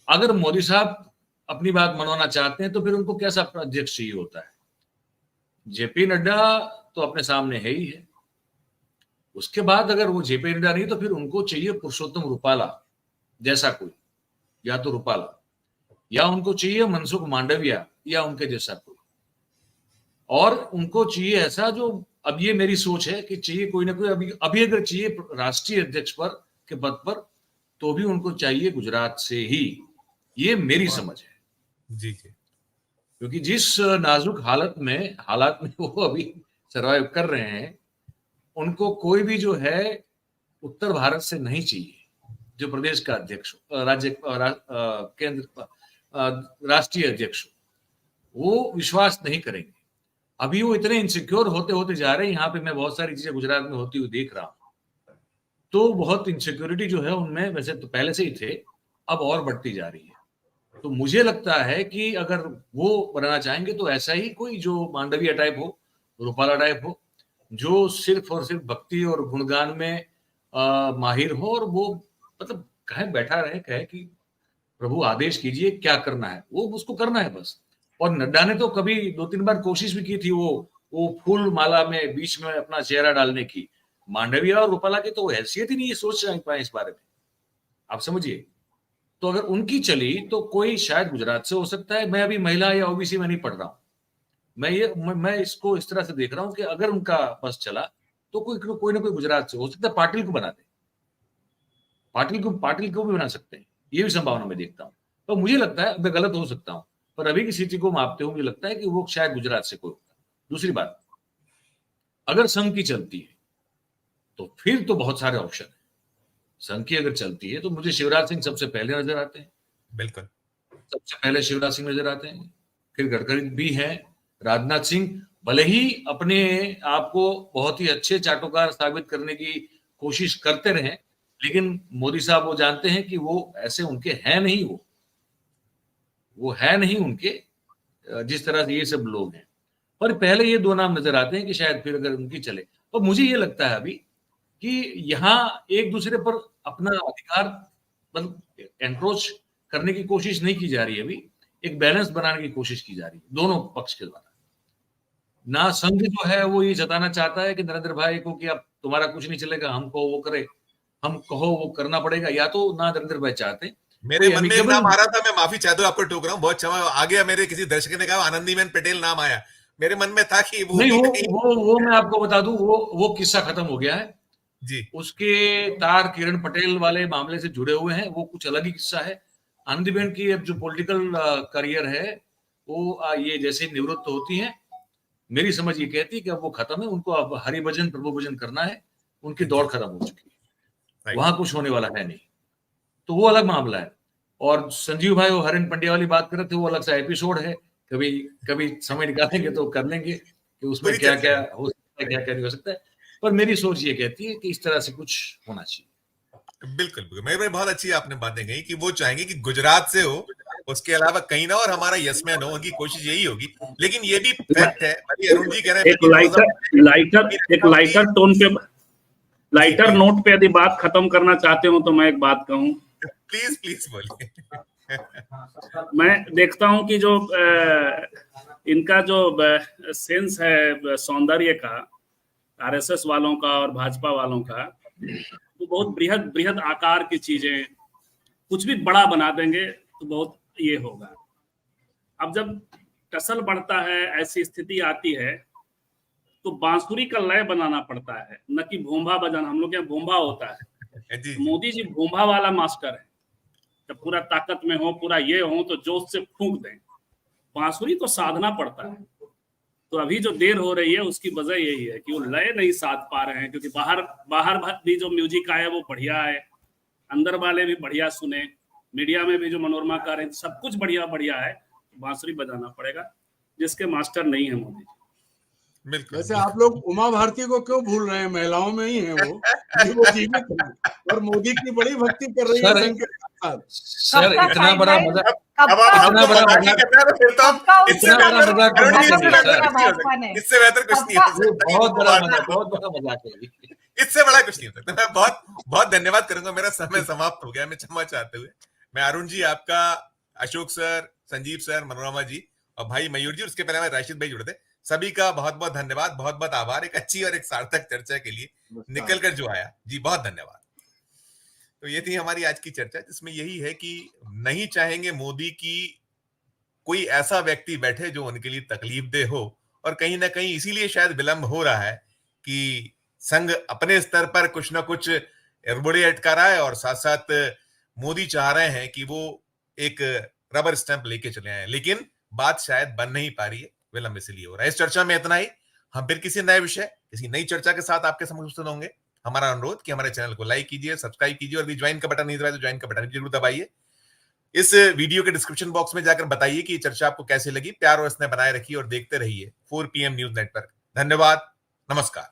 अगर मोदी साहब अपनी बात मनवाना चाहते हैं तो फिर उनको कैसा अध्यक्ष चाहिए होता है? JP नड्डा तो अपने सामने है ही है। उसके बाद अगर वो JP नड्डा नहीं तो फिर उनको चाहिए पुरुषोत्तम रूपाला जैसा कोई, या तो रूपाला, या उनको चाहिए मनसुख मांडविया या उनके जैसा कोई, और उनको चाहिए ऐसा जो, अब ये मेरी सोच है कि चाहिए कोई ना कोई, अभी अगर चाहिए राष्ट्रीय अध्यक्ष के पद पर तो भी उनको चाहिए गुजरात से ही। ये मेरी समझ है जी जी। क्योंकि जिस नाजुक हालात में वो अभी सरवाइव कर रहे हैं, उनको कोई भी जो है उत्तर भारत से नहीं चाहिए जो प्रदेश का अध्यक्ष, केंद्र राष्ट्रीय अध्यक्ष, वो विश्वास नहीं करेंगे। अभी वो इतने इनसिक्योर होते जा रहे हैं। यहाँ पे मैं बहुत सारी चीजें गुजरात में होती हुई देख रहा हूँ, तो बहुत इनसिक्योरिटी जो है उनमें, वैसे तो पहले से ही थे, अब और बढ़ती जा रही है। तो मुझे लगता है कि अगर वो बनाना चाहेंगे तो ऐसा ही कोई जो मांडविया टाइप हो, रूपाला टाइप हो, जो सिर्फ और सिर्फ भक्ति और गुणगान में माहिर हो, और वो मतलब कहे बैठा रहे, कहे कि प्रभु आदेश कीजिए क्या करना है, वो उसको करना है बस। और नड्डा ने तो कभी 2-3 बार कोशिश भी की थी वो फूल माला में बीच में अपना चेहरा डालने की। मांडविया और रूपाला की तो हैसियत ही नहीं है, सोच नहीं पाए इस बारे में, आप समझिए। तो अगर उनकी चली तो कोई शायद गुजरात से हो सकता है। मैं अभी महिला या OBC में नहीं पढ़ रहा हूं, मैं इसको इस तरह से देख रहा हूं कि अगर उनका बस चला तो कोई ना कोई गुजरात से हो सकता है। पाटिल को बना दे, पाटिल को भी बना सकते हैं, ये भी संभावना मैं देखता हूं। तो मुझे लगता है, मैं गलत हो सकता हूं, पर अभी की स्थिति को मापते हुए मुझे लगता है कि वो शायद गुजरात से कोई होगा। दूसरी बात, अगर संघ की चलती है तो फिर तो बहुत सारे ऑप्शन है। संघ की अगर चलती है तो मुझे शिवराज सिंह सबसे पहले नजर आते हैं। बिल्कुल, सबसे पहले शिवराज सिंह नजर आते हैं, फिर गडकरी भी हैं, राजनाथ सिंह भले ही अपने आप को बहुत ही अच्छे चाटुकार साबित करने की कोशिश करते रहे, लेकिन मोदी साहब वो जानते हैं कि वो ऐसे उनके हैं नहीं, वो है नहीं उनके जिस तरह से ये सब लोग हैं। पर पहले ये दो नाम नजर आते हैं कि शायद फिर अगर उनकी चले। और मुझे ये लगता है अभी कि यहाँ एक दूसरे पर अपना अधिकार मतलब एंक्रोच करने की कोशिश नहीं की जा रही है, अभी एक बैलेंस बनाने की कोशिश की जा रही है दोनों पक्ष के द्वारा। ना संघ जो है वो ये जताना चाहता है कि नरेंद्र भाई को कि अब तुम्हारा कुछ नहीं चलेगा, हमको वो करे, हम कहो वो करना पड़ेगा, या तो ना नरेंद्र भाई चाहते। मेरे मन में एक नाम आ रहा था, मैं माफी चाहता हूँ, आपको टोक रहा हूँ, बहुत क्षमा, आ गया मेरे किसी दर्शक ने कहा आनंदीबेन पटेल नाम आया, मेरे मन में था कि वो नहीं, वो मैं आपको बता दूं, वो किस्सा खत्म हो गया है जी। उसके तार किरण पटेल वाले मामले से जुड़े हुए हैं, वो कुछ अलग ही किस्सा है। आनंदीबेन की अब जो पॉलिटिकल करियर है वो ये जैसे निवृत्त होती हैं, मेरी समझ ये कहती है कि अब वो खत्म है, उनको अब हरि भजन प्रभु भजन करना है, उनकी दौड़ खत्म हो चुकी है, वहां कुछ होने वाला है नहीं, तो वो अलग मामला है। और संजीव भाई वो हरिन पंड्या वाली बात कर रहे थे, वो अलग सा एपिसोड है, कभी समय निकालेंगे तो कर लेंगे कि उसमें क्या क्या हो सकता है, क्या क्या नहीं हो सकता है। पर मेरी सोच ये कहती है कि इस तरह से कुछ होना चाहिए। बिल्कुल बिल्कुल, मेरे बहुत अच्छी आपने बातें कही कि वो चाहेंगे कि गुजरात से हो, उसके अलावा कहीं ना, और हमारा यस मैन हो, उनकी कोशिश यही होगी। लेकिन ये भी फैक्ट है, अरुण जी कह रहे हैं एक लाइटर नोट पे यदि बात खत्म करना चाहते हो तो मैं एक बात कहूं, प्लीज प्लीज बोलिए। मैं देखता हूं कि जो इनका जो सेंस है सौंदर्य का, आरएसएस वालों का और भाजपा वालों का, तो बहुत बृहद बृहद आकार की चीजें, कुछ भी बड़ा बना देंगे तो बहुत ये होगा। अब जब टसल बढ़ता है, ऐसी स्थिति आती है, तो बांसुरी का लय बनाना पड़ता है, न कि भोंभा बजाना। हम लोग यहाँ भोंभा होता है, मोदी जी भोंभा वाला मास्टर है, जब पूरा ताकत में हो, पूरा ये हो तो जोश से फूंक दें। बांसुरी तो साधना पड़ता है। तो अभी जो देर हो रही है उसकी वजह यही है कि वो लय नहीं साध पा रहे हैं, क्योंकि बाहर भी जो म्यूजिक आया वो बढ़िया है, अंदर वाले भी बढ़िया सुने, मीडिया में भी जो मनोरमा कर रहे हैं, सब कुछ बढ़िया बढ़िया है, बांसुरी बजाना पड़ेगा, जिसके मास्टर नहीं है मोदी जी। वैसे आप लोग उमा भारती को क्यों भूल रहे हैं? महिलाओं में ही है वो जीवित है और मोदी की बड़ी भक्ति कर रही है संघ के साथ। सर इतना बड़ा मजाक, इससे बेहतर कुछ नहीं हो सकता, बहुत बड़ा मजाक है, इससे बड़ा कुछ नहीं हो सकता। मैं बहुत बहुत धन्यवाद करूंगा, मेरा समय समाप्त हो गया, मैं क्षमा चाहते हुए। मैं अरुण जी, आपका, अशोक सर, संजीव सर, मनोरमा जी और भाई मयूर जी, उसके पहले राशिद भाई जुड़े थे, सभी का बहुत बहुत धन्यवाद, बहुत बहुत आभार, एक अच्छी और एक सार्थक चर्चा के लिए निकल कर जो आया जी, बहुत धन्यवाद। तो ये थी हमारी आज की चर्चा, जिसमें यही है कि नहीं चाहेंगे मोदी की कोई ऐसा व्यक्ति बैठे जो उनके लिए तकलीफ दे हो, और कहीं ना कहीं इसीलिए शायद विलंब हो रहा है कि संघ अपने स्तर पर कुछ ना कुछ एड़बड़े अटका रहा है, और साथ साथ मोदी चाह रहे हैं कि वो एक रबर स्टैंप लेके चले आए, लेकिन बात शायद बन नहीं पा रही है, विलंब इसलिए हो रहा है। इस चर्चा में इतना ही, हम फिर किसी नए विषय, किसी नई चर्चा के साथ आपके समक्ष उपस्थित होंगे। हमारा अनुरोध कि हमारे चैनल को लाइक कीजिए, सब्सक्राइब कीजिए, और भी ज्वाइन का बटन नहीं दबाया तो ज्वाइन का बटन जरूर दबाइए। इस वीडियो के डिस्क्रिप्शन बॉक्स में जाकर बताइए कि ये चर्चा आपको कैसी लगी। प्यार और स्नेह बनाए रखिए और देखते रहिए 4 PM न्यूज नेटवर्क। धन्यवाद, नमस्कार।